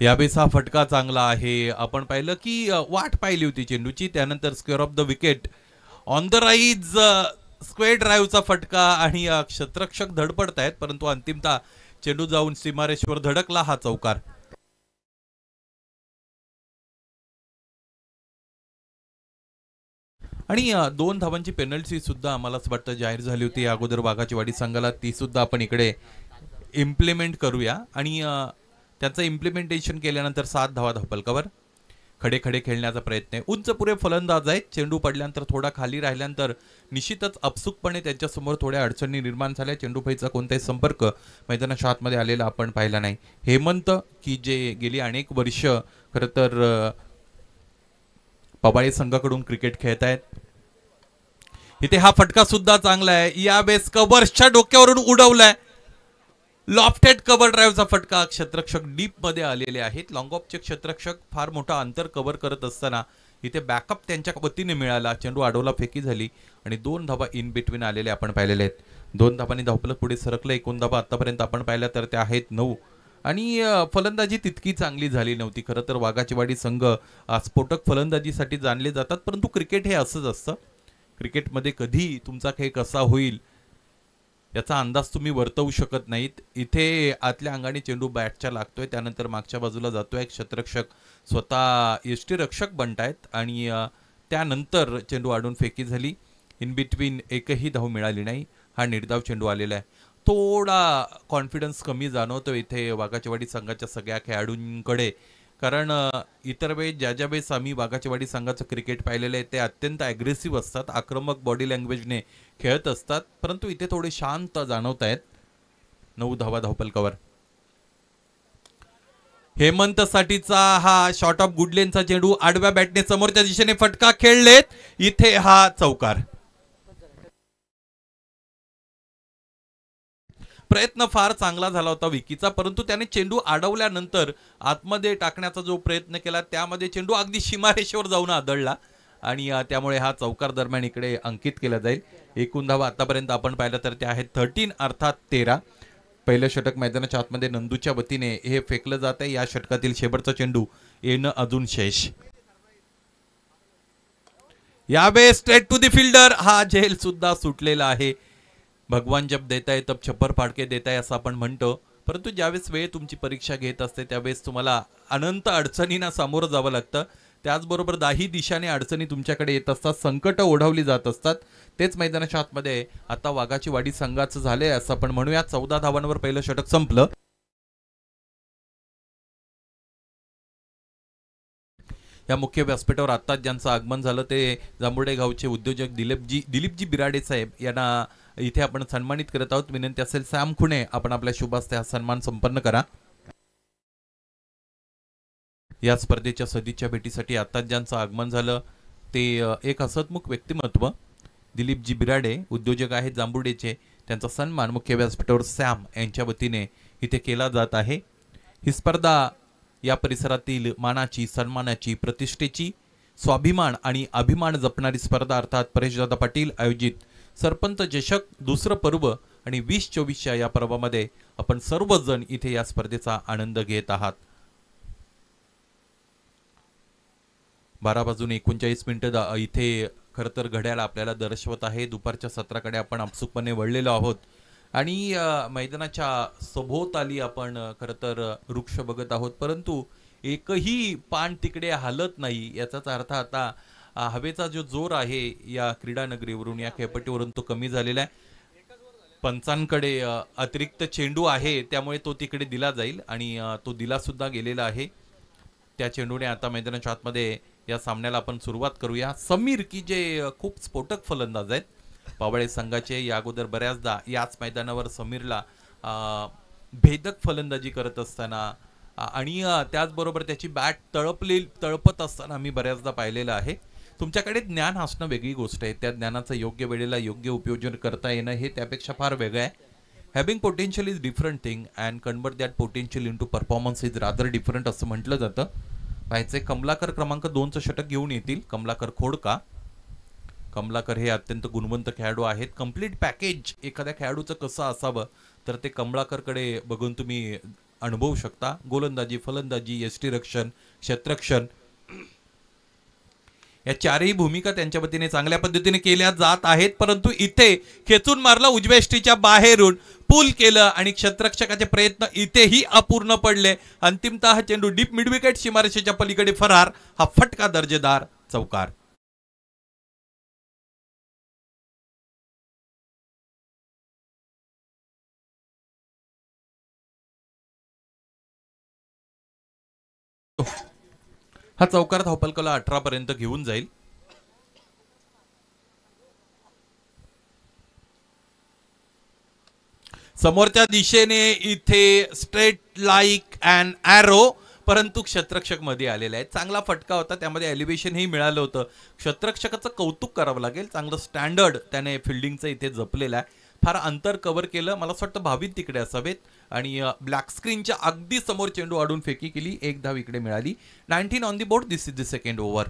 यावेळेस हा फटका चांगला आहे, आपण पाहिलं की वाट पाहिली होती चेंडूची, त्यानंतर square off the wicket on the rise square ड्राईव्हचा फटका आणि क्षेत्ररक्षक धडपडतायत परंतु अंतिमतः चेंडू जाऊन सीमारेषेवर धडकला हा चौकार। आणि 2 धावांची पेनल्टी सुद्धा आम्हाला असं वाटतं जाहीर झाली होती अगोदर वाघाची वाडी संघाला, ती सुद्धा आपण इकडे इम्प्लिमेंट करूया आणि त्याचं इम्प्लिमेंटेशन केल्यानंतर 7 धावा धावफलकावर। खडे खडे खेळण्याचा प्रयत्न आहे, उंच पुरे फलंदाज आहेत, चेंडू पडल्यानंतर थोडा खाली राहिल्यानंतर निश्चितच अपसूकपणे त्यांच्यासमोर थोड्या अडचणी निर्माण झाल्या। चेंडूफाईचा कोणताही संपर्क मैदानाच्या आतमध्ये आलेला आपण पाहिला नाही। हेमंत की जे गेली अनेक वर्ष खरं तर पवाळे संघाकडून क्रिकेट खेळत आहेत, इथे हा फटका सुद्धा चांगला आहे, यावेळेस कव्हर्सच्या डोक्यावरून उडवलाय, लॉफ्टेड कव्हर ड्राईव्हचा फटका, क्षेत्ररक्षक डीप मध्ये आलेले आहेत, लॉंग ऑफचे क्षेत्ररक्षक फार मोठा अंतर कव्हर करत असताना इथे बॅकअप त्यांच्या वतीने मिळाला, चेंडू अडवला फेकी झाली आणि 2 धावा इन बिटवीन आलेले आपण पाहिलेले आहेत। 2 धावांनी धावफलक पुढे सरकलं, एकूण धावा आतापर्यंत आपण पाहिल्या तर त्या आहेत 9 आणि फलंदाजी तितकी चांगली झाली नव्हती। खरं तर वाघाची वाडी संघ स्फोटक फलंदाजीसाठी जाणले जातात परंतु क्रिकेट हे असंच असतं, क्रिकेटमध्ये कधी तुमचा खेळ कसा होईल याचा अंदाज तुम्ही वर्तवू शकत नाहीत। इथे आतल्या अंगाने चेंडू बॅटच्या लागतोय, त्यानंतर मागच्या बाजूला जातोय, क्षेत्ररक्षक स्वतः यष्टीरक्षक बनतायत आणि त्यानंतर चेंडू आडून फेकी झाली, इन बिटवीन एकही धाव मिळाली नाही, हा निर्धाव चेंडू आलेला आहे। थोडा कॉन्फिडन्स कमी जाणवतो इथे वाघाची वाडी संघाच्या सगळ्या खेळाडूंकडे, कारण इतर वेळेस ज्या वेळेस आम्ही वाघाची वाडी संघाचं क्रिकेट पाहिलेलं आहे ते अत्यंत ॲग्रेसिव्ह असतात, आक्रमक बॉडी लँग्वेजने खेळत असतात, परंतु इथे थोडे शांत जाणवत आहेत। 9 धावा धावफलकावर। हेमंत साठीचा हा शॉट ऑफ गुडलेनचा चेंडू आडव्या बॅटने समोरच्या दिशेने फटका खेळलेत, इथे हा चौकार। प्रयत्न फार चांगला झाला होता विकीचा, परंतु त्याने चेंडू अडवल्यानंतर आतमध्ये टाकण्याचा जो प्रयत्न केला त्यामध्ये चेंडू अगदी सीमारेषेवर जाऊन आदळला आणि त्यामुळे हा चौकार दरम्यान इकडे अंकित केला जाईल। एकूण धावा आतापर्यंत आपण पाहिलं तर त्या आहेत 13 अर्थात 13। पहिलं षटक मैदानाच्या आतमध्ये नंदूच्या वतीने हे फेकलं जात आहे, या षटकातील शेवटचा चेंडू येणं अजून शेष। यावेळेस स्ट्रेट टू द फिल्डर, हा झेल सुद्धा सुटलेला आहे। भगवान जब देता है तब छप्पर फाडके देता है असं आपण म्हणतो, परंतु ज्यावेळेस वेळ तुमची परीक्षा घेत असते त्यावेळेस तुम्हाला अनंत अडचणींना सामोरं जावं लागतं, त्याचबरोबर 10 दिशाने अडचणी तुमच्याकडे येत असतात, संकट ओढवली जात असतात। तेच मैदानाच्या आतमध्ये आता वाघाची वाडी संघाचं झालंय असं आपण म्हणूया। 14 धावांवर पहिलं षटक संपलं। या मुख्य व्यासपीठावर आता ज्यांचं आगमन झालं ते जांभुर्डे गावचे उद्योजक दिलीपजी बिराडे साहेब यांना इथे आपण सन्मानित करत आहोत। विनंती असेल सॅम खुणे आपण आपल्या शुभ हस्ते हा सन्मान संपन्न करा। या स्पर्धेच्या सदिच्छा भेटीसाठी आता ज्यांचं आगमन झालं ते एक हसतमुख व्यक्तिमत्व दिलीपजी बिराडे उद्योजक आहेत जांभुर्डेचे, त्यांचा सन्मान मुख्य व्यासपीठावर सॅम यांच्या वतीने इथे केला जात आहे। ही स्पर्धा या परिसरातील मानाची, सन्मानाची, प्रतिष्ठेची, स्वाभिमान आणि अभिमान जपणारी स्पर्धा अर्थात परेशदादा पाटील आयोजित सरपंच चषक दुसरं पर्व आणि 2024च्या या पर्वामध्ये आपण सर्वजण इथे या स्पर्धेचा आनंद घेत आहात। 12:39 इथे खरं तर घड्याळ आपल्याला दर्शवत आहे दुपारच्या सत्राकडे आपण आपसुकपणे वळलेलो आहोत आणि मैदानाच्या सभोवताली आपण खरं तर वृक्ष बघत आहोत, परंतु एकही पान तिकडे हालत नाही. याचाच अर्थ आता हवेचा जो जोर आहे या क्रीडा नगरीवरून, या खेळपट्टीवरून तो कमी झालेला आहे. पंचांकडे अतिरिक्त चेंडू आहे, त्यामुळे तो तिकडे दिला जाईल आणि तो दिला सुद्धा गेलेला आहे. त्या चेंडूने आता मैदानाच्या आतमध्ये या सामन्याला आपण सुरुवात करूया. समीर की जे खूप स्फोटक फलंदाज आहेत पवाळे संघाचे, या अगोदर बऱ्याचदा याच मैदानावर समीरला भेदक फलंदाजी करत असताना आणि त्याचबरोबर त्याची बॅट तळपत असताना मी बऱ्याचदा पाहिलेलं आहे. तुमच्याकडे ज्ञान असणं वेगळी गोष्ट आहे, त्या ज्ञानाचं योग्य वेळेला योग्य उपयोजन करता येणं हे त्यापेक्षा फार वेगळं आहे. Having potential is different thing and convert that potential into performance is rather different असं म्हटलं जातं. पाहायचे कमलाकर क्रमांक 2चं षटक घेऊन येतील. कमलाकर खोडका. कमलाकर हे अत्यंत गुणवंत खेळाडू आहेत. कंप्लीट पॅकेज एखाद्या खेळाडूचं कसं असावं तर ते कमलाकरकडे बघून तुम्ही अनुभवू शकता. गोलंदाजी, फलंदाजी, यष्टिरक्षण, क्षेत्ररक्षण या चारही भूमिका त्यांच्या वतीने चांगल्या पद्धतीने केल्या जात आहेत. परंतु इथे खेचून मारला उजव्या यष्टीच्या बाहेरून, पूल केलं आणि क्षेत्ररक्षकाचे प्रयत्न इथेही अपूर्ण पडले. अंतिमतः चेंडू डीप मिडविकेट सीमारेषेच्या पलीकडे फरार. हा फटका दर्जेदार चौकार. हा चौकार धावपलकाला 18 पर्यंत घेऊन जाईल. समोरच्या दिशेने इथे स्ट्रेट लाईक अँड ॲरो, परंतु क्षेत्ररक्षक मध्ये आलेला आहे. चांगला फटका होता, त्यामध्ये एलिव्हेशन ही मिळालं होतं. क्षेत्ररक्षकाचं कौतुक करावं लागेल. चांगलं स्टँडर्ड त्याने फिल्डिंगचं इथे जपलेलं आहे. फार अंतर कव्हर केलं. मला असं वाटतं भावित तिकडे असावेत आणि ब्लॅक स्क्रीनच्या अगदी समोर चेंडू आडून फेकी केली. एक धाव इकडे मिळाली. 19 on the board. This is the second over.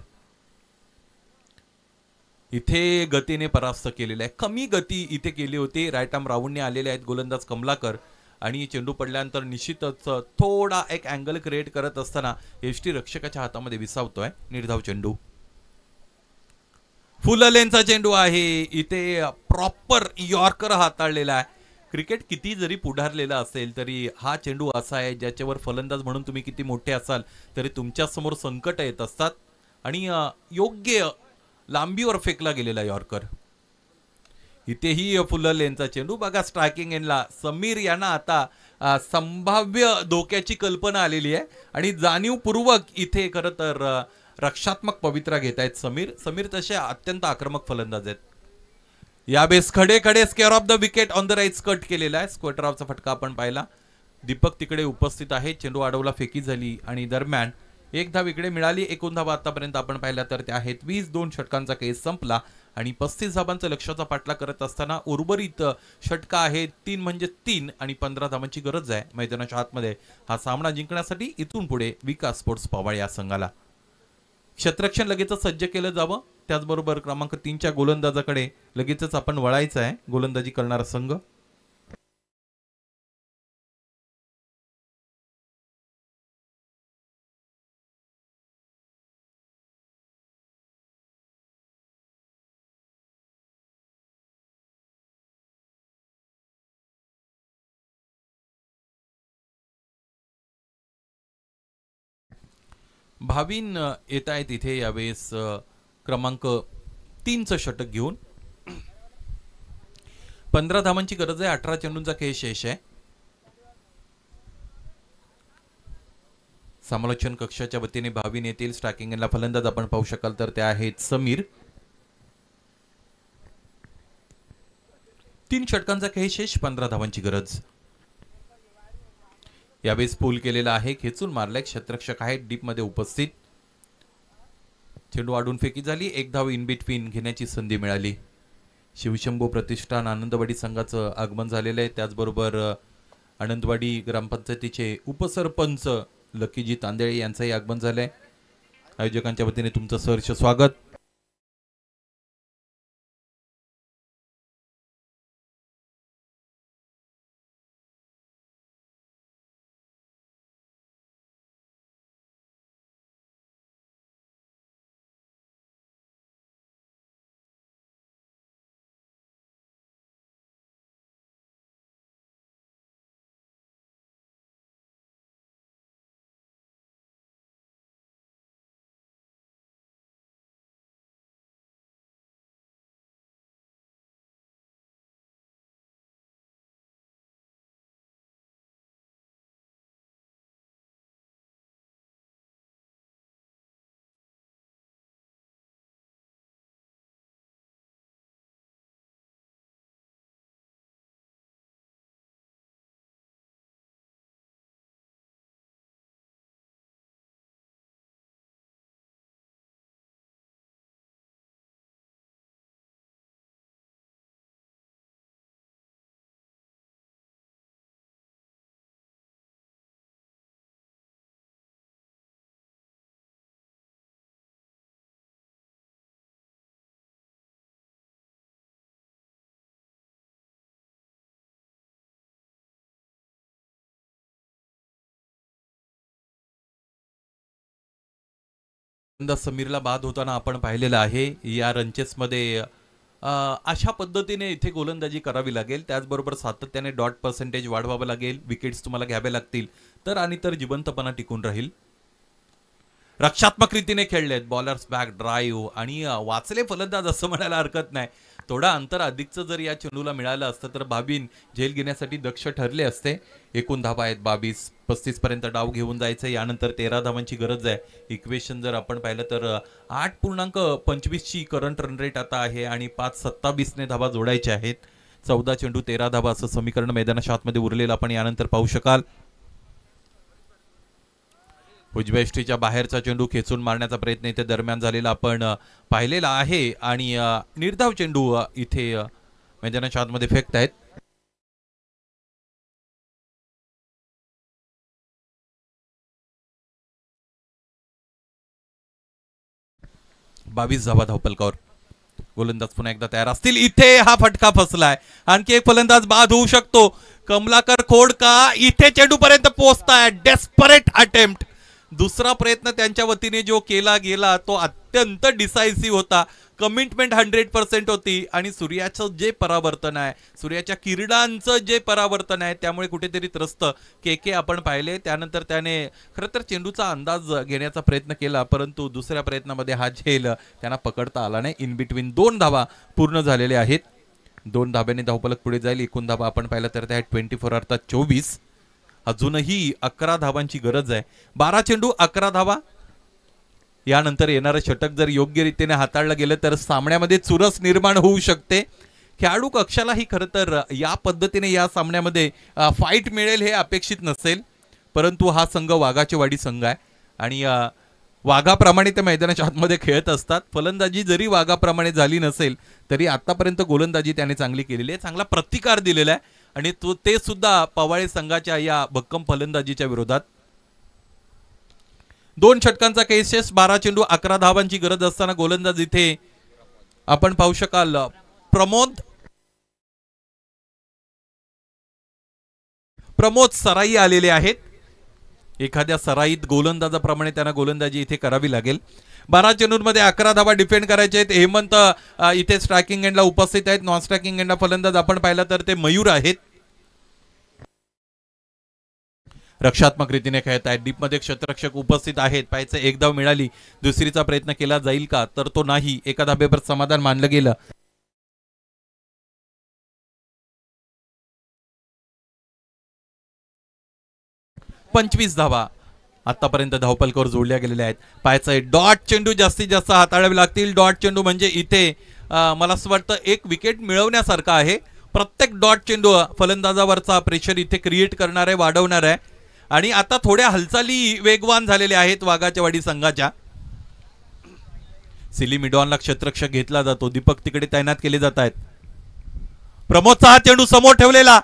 इथे गतीने परास्त केलेला आहे. कमी गती इथे केली होती. राईट आर्म राऊंडने आलेले आहेत गोलंदाज कमलाकर आणि चेंडू पडल्यानंतर निश्चितच थोडा एक अँगल क्रिएट करत असताना यष्टी रक्षकाच्या हातामध्ये विसावतोय. निर्धाव चेंडू. फुल लेनचा चेंडू आहे. इथे प्रॉपर यॉर्कर हाताळलेला आहे. क्रिकेट किती जरी पुढारलेला असेल तरी हा चेंडू असा आहे ज्याच्यावर फलंदाज म्हणून तुम्ही किती मोठे असाल तरी तुमच्या समोर संकट येत असतात आणि योग्य लांबीवर फेकला गेलेला यॉर्कर. इथेही फुल लेनचा चेंडू. बघा स्ट्रायकिंग एंडला समीर यांना आता संभाव्य धोक्याची कल्पना आलेली आहे आणि जाणीवपूर्वक इथे खरं तर रक्षात्मक पवित्रा घेत आहेत समीर तसे अत्यंत आक्रमक फलंदाज आहेत. यावेळेस खडे square off the wicket on the right cut केलेला आहे. स्क्वेटरॉफचा फटका आपण पाहिला. दीपक तिकडे उपस्थित आहे. चेंडू अडवला, फेकी झाली आणि दरम्यान एक धाव इकडे मिळाली. 19 धावा आतापर्यंत आपण पाहिल्या तर त्या आहेत 20. षटकांचा केस संपला आणि 35 धावांचा लक्ष्याचा पाठला करत असताना उर्वरित षटका आहेत 3 म्हणजे 3 आणि 15 धावांची गरज आहे मैदानाच्या आतमध्ये हा सामना जिंकण्यासाठी. इथून पुढे विकास स्पोर्ट्स पवाळ या संघाला क्षेत्ररक्षण लगेचच सज्ज केलं जावं. त्याचबरोबर क्रमांक 3च्या गोलंदाजाकडे लगेचच आपण वळायचं आहे. गोलंदाजी करणारा संघ भाविन येत आहेत इथे यावेळेस क्रमांक 3चं षटक घेऊन. 15 धावांची गरज आहे. 18 चेंडूंचा खेळ शेष आहे. समालोचन कक्षाच्या वतीने भाविन येतील. स्ट्रायकिंग एंडला फलंदाज आपण पाहू शकाल तर ते आहेत समीर. 3 षटकांचा खेळ शेष, 15 धावांची गरज. यावेळेस पूल केलेला आहे. खेचून मारलाय. क्षेत्ररक्षक आहेत डीप मध्ये उपस्थित. चेंडू आडून फेकी झाली. एक धाव इन बिटवीन घेण्याची संधी मिळाली. शिवशंभू प्रतिष्ठान आनंदवाडी संघाचं आगमन झालेलं आहे. त्याचबरोबर आनंदवाडी ग्रामपंचायतीचे उपसरपंच लकीजी तांदेळे यांचंही आगमन झालंय. आयोजकांच्या वतीने तुमचं सहर्ष स्वागत. यंदा समीरला बाद होताना आपण पाहिलेलं आहे. या रनचेसमध्ये अशा पद्धतीने इथे गोलंदाजी करावी लागेल. त्याचबरोबर सातत्याने डॉट पर्सेंटेज वाढवावं लागेल. विकेट्स तुम्हाला घ्यावे लागतील तर आणि तर जिवंतपणा टिकून राहील. रक्षात्मक रीतीने खेळलेत. बॉलर्स बॅक ड्राईव्ह आणि वाचले फलंदाज असं म्हणायला हरकत नाही. थोडा अंतर अधिकचं जर या चेंडूला मिळालं असतं तर बाबीन झेल घेण्यासाठी दक्ष ठरले असते. एकूण धावा आहेत 22-35 पर्यंत डाव घेऊन जायचं. यानंतर 13 धावांची गरज आहे. इक्वेशन जर आपण पाहिलं तर 8.25 ची करंट रन रेट आता आहे आणि 5.27 ने धावा जोडायच्या आहेत. 14 चेंडू 13 धावा असं समीकरण मैदानाच्या आतमध्ये उरलेलं आपण यानंतर पाहू शकाल. उजव्या यष्टीच्या बाहेरचा चेंडू खेचून मारण्याचा प्रयत्न इथे दरम्यान झालेला आपण पाहिलेला आहे आणि निर्धाव चेंडू इथे मैदानाच्या आतमध्ये फेकतायत. बावीस धावा धावपलकावर. गोलंदाज पुन्हा एकदा तयार असतील. इथे हा फटका फसलाय. आणखी एक फलंदाज बाद होऊ शकतो. कमलाकर खोडका इथे चेंडू पर्यंत पोहोचताय. Desperate attempt. दुसरा प्रयत्न त्यांच्या वतीने जो केला गेला तो अत्यंत डिसायसिव्ह होता. कमिटमेंट 100% होती आणि सूर्याचं जे परावर्तन आहे, सूर्याच्या किरणांचं जे परावर्तन आहे त्यामुळे कुठेतरी त्रस्त के आपण पाहिले. त्यानंतर त्याने खरं तर चेंडूचा अंदाज घेण्याचा प्रयत्न केला परंतु दुसऱ्या प्रयत्नामध्ये हा झेल त्यांना पकडता आला नाही. इन बिटवीन 2 धावा पूर्ण झालेले आहेत. 2 धाब्याने धावपलक पुढे जाईल. एकूण धावा आपण पाहिलं तर त्या 24 अर्थात 24. अजूनही 11 धावांची गरज आहे. 12 चेंडू 11 धावा. यानंतर येणारं षटक जर योग्य रीतीने हाताळलं गेलं तर सामन्यामध्ये चुरस निर्माण होऊ शकते. खेळाडू कक्षालाही खरं तर या पद्धतीने या सामन्यामध्ये फाईट मिळेल हे अपेक्षित नसेल परंतु हा संघ वाघाची वाडी संघ आहे आणि वाघाप्रमाणे ते मैदानाच्या आतमध्ये खेळत असतात. फलंदाजी जरी वाघाप्रमाणे झाली नसेल तरी आतापर्यंत गोलंदाजी त्याने चांगली केलेली आहे. चांगला प्रतिकार दिलेला आहे आणि ते सुद्धा पवाळे संघाच्या या भक्कम फलंदाजीच्या विरोधात. 2 षटकांचा केसेस. 12 चेंडू 11 धावांची गरज असताना गोलंदाज इथे आपण पाहू शकाल प्रमोद सराई आलेले आहेत. एखाद्या सराईत गोलंदाजाप्रमाणे त्यांना गोलंदाजी इथे करावी लागेल. 12 चेंडूंमध्ये 11 धावा डिफेंड करायचे आहेत. हेमंत इथे स्ट्रायकिंग एंडला उपस्थित आहेत. नॉन स्ट्रायकिंग एंडला फलंदाज आपण पाहिला तर ते मयूर आहेत. रक्षात्मक रीतीने खेळत आहेत. डीपमध्ये क्षेत्ररक्षक उपस्थित आहेत. पाहायचं एक धाव मिळाली. दुसरीचा प्रयत्न केला जाईल का तर तो नाही. एका धाब्यावर समाधान मानलं गेलं. पंचवीस धावा आतापर्यंत धावपलकावर जोडल्या गेलेल्या आहेत. पाहायचंय डॉट चेंडू जास्तीत जास्त हाताळावे लागतील. डॉट चेंडू म्हणजे इथे मला असं वाटतं एक विकेट मिळवण्यासारखा आहे. प्रत्येक डॉट चेंडू फलंदाजावरचा प्रेशर इथे क्रिएट करणार आहे, वाढवणार आहे आणि आता थोड्या हालचाली वेगवान झालेल्या आहेत वाघाच्या वाडी संघाच्या. सिली मिडॉनला क्षेत्ररक्षक घेतला जातो. दीपक तिकडे तैनात केले जात आहेत. प्रमोदचा हा चेंडू समोर ठेवलेला.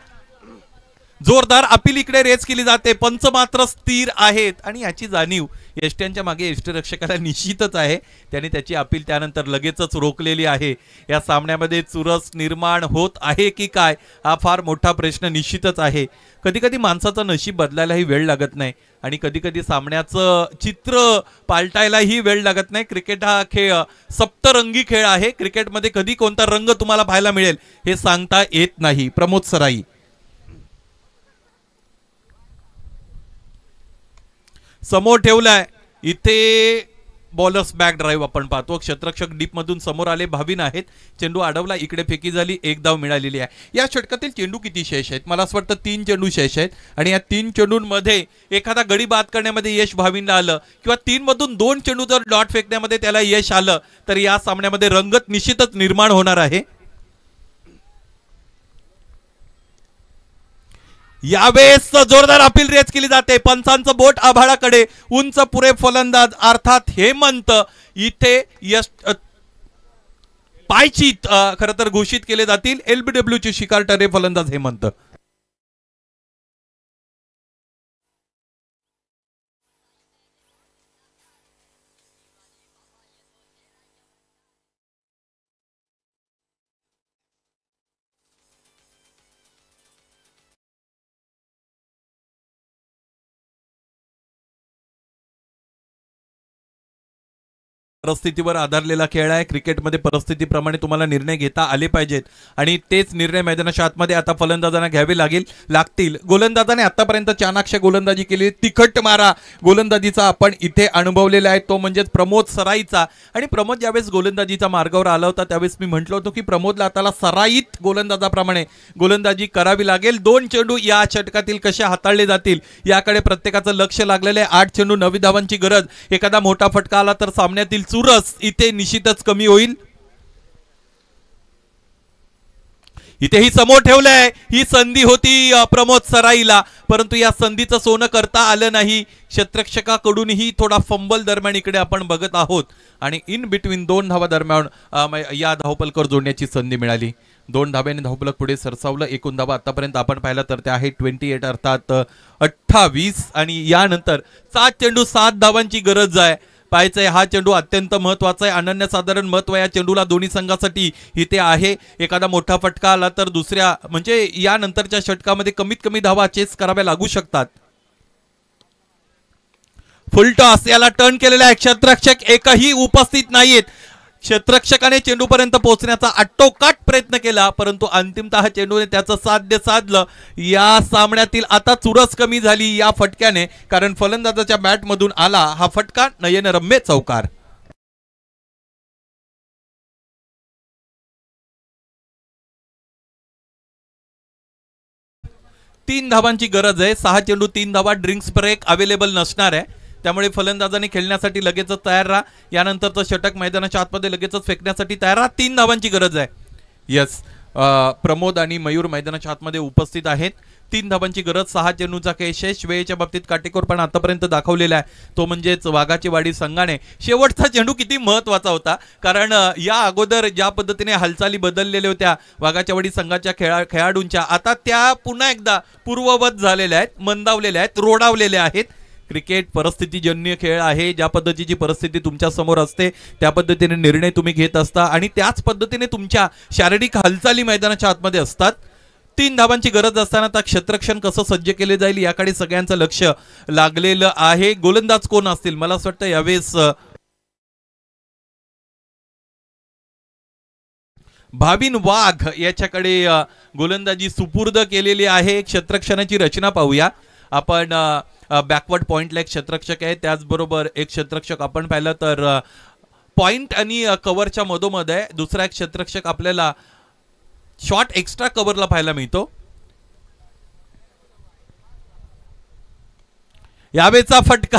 जोरदार अपील इकडे रेस केली जाते. पंच मात्र स्थिर आहेत आणि याची जाणीव यष्ट्यांच्या मागे यष्टीरक्षकाला निश्चितच आहे. त्याने त्याची अपील त्यानंतर लगेचच रोखलेली आहे. या सामन्यामध्ये चुरस निर्माण होत आहे की काय हा फार मोठा प्रश्न निश्चितच आहे. कधी कधी माणसाचं नशीब बदलायलाही वेळ लागत नाही आणि कधी कधी सामन्याचं चित्र पालटायलाही वेळ लागत नाही. क्रिकेट हा खेळ सप्तरंगी खेळ आहे. क्रिकेटमध्ये कधी कोणता रंग तुम्हाला पाहायला मिळेल हे सांगता येत नाही. प्रमोद सराई समोर ठेवलाय. इथे बॉलर्स बॅक ड्राईव्ह आपण पाहतो. क्षेत्ररक्षक डीप मधून समोर आले. भाविन आहेत. चेंडू अडवला. इकडे फेकी झाली. एक धाव मिळालेली आहे. या षटकातील चेंडू किती शेष आहेत? मला असं वाटतं 3 चेंडू शेष आहेत आणि या 3 चेंडूंमध्ये एखादा गडी बाद करण्यामध्ये यश भाविनला आलं किंवा 3 मधून 2 चेंडू जर डॉट फेकण्यामध्ये त्याला यश आलं तर या सामन्यामध्ये रंगत निश्चितच निर्माण होणार आहे. यावेळेस जोरदार अपील रेस केली जाते. पंचांचं बोट आभाळाकडे. उंच पुरे फलंदाज अर्थात हेमंत इथे पायचीत खरं तर घोषित केले जातील. LBW ची शिकार ठरे फलंदाज हेमंत. परिस्थितीवर आधारलेला खेळ आहे. क्रिकेटमध्ये परिस्थितीप्रमाणे तुम्हाला निर्णय घेता आले पाहिजेत आणि तेच निर्णय मैदानाच्या आतमध्ये आता फलंदाजांना घ्यावे लागतील. गोलंदाजाने आतापर्यंत चाणाक्ष गोलंदाजी केली. तिखट मारा गोलंदाजीचा आपण इथे अनुभवलेला आहे, तो म्हणजेच प्रमोद सराईचा. आणि प्रमोद ज्यावेळेस गोलंदाजीचा मार्गावर आला होता त्यावेळेस मी म्हटलं होतं की प्रमोदला आता सराईत गोलंदाजाप्रमाणे गोलंदाजी करावी लागेल. 2 चेंडू या षटकातील कसे हाताळले जातील याकडे प्रत्येकाचं लक्ष लागलेलं आहे. 8 चेंडू 9 धावांची गरज. एखादा मोठा फटका आला तर सामन्यातील चुरस इथे निश्चितच कमी होईल. इथेही समोर ठेवलंय. ही संधी होती प्रमोद सराईला, परंतु या संधीचं सोनं करता आलं नाही. क्षेत्ररक्षकाकडूनही थोडा फंबल दरम्यान इकडे आपण बघत आहोत आणि इन बिटवीन 2 धावा दरम्यान या धावपलकावर जोडण्याची संधी मिळाली. 2 धाब्याने धावपलक पुढे सरसावलं. एकूण धावा आतापर्यंत आपण पाहिला तर ते आहे 28 अर्थात 28 आणि यानंतर 7 चेंडू 7 धावांची गरज आहे. पाहायचंय हा चेंडू अत्यंत महत्वाचा आहे. अनन्यसाधारण महत्व या चेंडूला दोन्ही संघासाठी इथे आहे. एखादा मोठा फटका आला तर दुसऱ्या म्हणजे यानंतरच्या षटकामध्ये कमीत कमी धावा चेस कराव्या लागू शकतात. फुल टॉस याला टर्न केलेला आहे. क्षेत्ररक्षक एकही उपस्थित नाहीत. क्षेत्ररक्षकाने चेंडूपर्यंत पोहोचण्याचा आटोकाट प्रयत्न केला, परंतु अंतिमतः चेंडूने त्याचं साध्य साधलं. या सामन्यातील आता चुरस कमी झाली या फटक्याने, कारण फलंदाजाच्या बॅटमधून आला हा फटका नयनरम्य चौकार. तीन धावांची गरज आहे. 6 चेंडू 3 धावा. ड्रिंक्स ब्रेक अवेलेबल नसणार आहे, त्यामुळे फलंदाजाने खेळण्यासाठी लगेचच तयार राहा. यानंतरचं षटक मैदानाच्या आतमध्ये लगेचच फेकण्यासाठी तयार राहा. 3 धावांची गरज आहे. यस, प्रमोद आणि मयूर मैदानाच्या आतमध्ये उपस्थित आहेत. 3 धावांची गरज. 6 चेंडूचा यशेष वेळेच्या बाबतीत काटेकोरपणा आतापर्यंत दाखवलेला आहे, तो म्हणजेच वाघाची वाडी संघाने. शेवटचा चेंडू किती महत्वाचा होता, कारण या अगोदर ज्या पद्धतीने हालचाली बदललेल्या होत्या वाघाच्या वाडी संघाच्या खेळाडूंच्या, आता त्या पुन्हा एकदा पूर्ववत झालेल्या आहेत, मंदावलेल्या आहेत, रोडावलेल्या आहेत. क्रिकेट परिस्थितीजन्य खेळ आहे. ज्या पद्धतीची परिस्थिती तुमच्या समोर असते त्या पद्धतीने निर्णय तुम्ही घेत असता आणि त्याच पद्धतीने तुमच्या शारीरिक हालचाली मैदानाच्या आतमध्ये असतात. 3 धावांची गरज असताना आता क्षेत्ररक्षण कसं सज्ज केले जाईल याकडे सगळ्यांचं लक्ष लागलेलं आहे. गोलंदाज कोण असतील? मला असं वाटतं यावेळेस भाविन वाघ याच्याकडे गोलंदाजी सुपूर्द केलेली आहे. क्षेत्ररक्षणाची रचना पाहूया आपण. बॅकवर्ड पॉइंटला एक क्षेत्ररक्षक आहे, त्याचबरोबर एक क्षेत्ररक्षक आपण पाहिलं तर पॉइंट आणि कव्हरच्या मधोमध आहे. दुसरा एक क्षेत्ररक्षक आपल्याला शॉर्ट एक्स्ट्रा कव्हरला पाहायला मिळतो. यावेळेचा फटका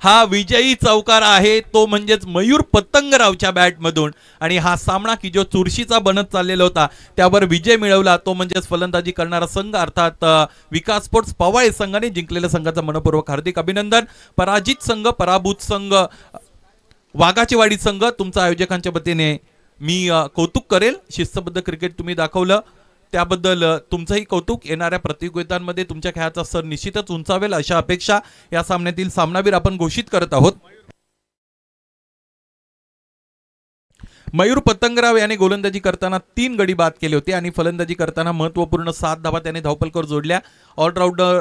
हा विजयी चौकार आहे, तो म्हणजेच मयूर पतंगरावच्या बॅटमधून. आणि हा सामना की जो चुरशीचा बनत चाललेला होता त्यावर विजय मिळवला तो म्हणजेच फलंदाजी करणारा संघ अर्थात विकास स्पोर्ट्स पवाळे संघाने. जिंकलेल्या संघाचा मनपूर्वक हार्दिक अभिनंदन. पराजित संघ, पराभूत संघ, वाघाची वाडी संघ, तुमच्या आयोजकांच्या वतीने मी कौतुक करेल. शिस्तबद्ध क्रिकेट तुम्ही दाखवलं त्याबद्दल तुमचंही कौतुक. येणाऱ्या प्रतियोगितांमध्ये तुमच्या खेळाचा स्तर निश्चितच उंचावेल अशा अपेक्षा या सामन्यातील सामनावीर आपण घोषित करत आहोत. मयूर पतंगराव याने गोलंदाजी करताना 3 गडी बाद केले होते आणि फलंदाजी करताना महत्वपूर्ण 7 धावा त्याने धावपलकावर जोडल्या. ऑलराऊंडर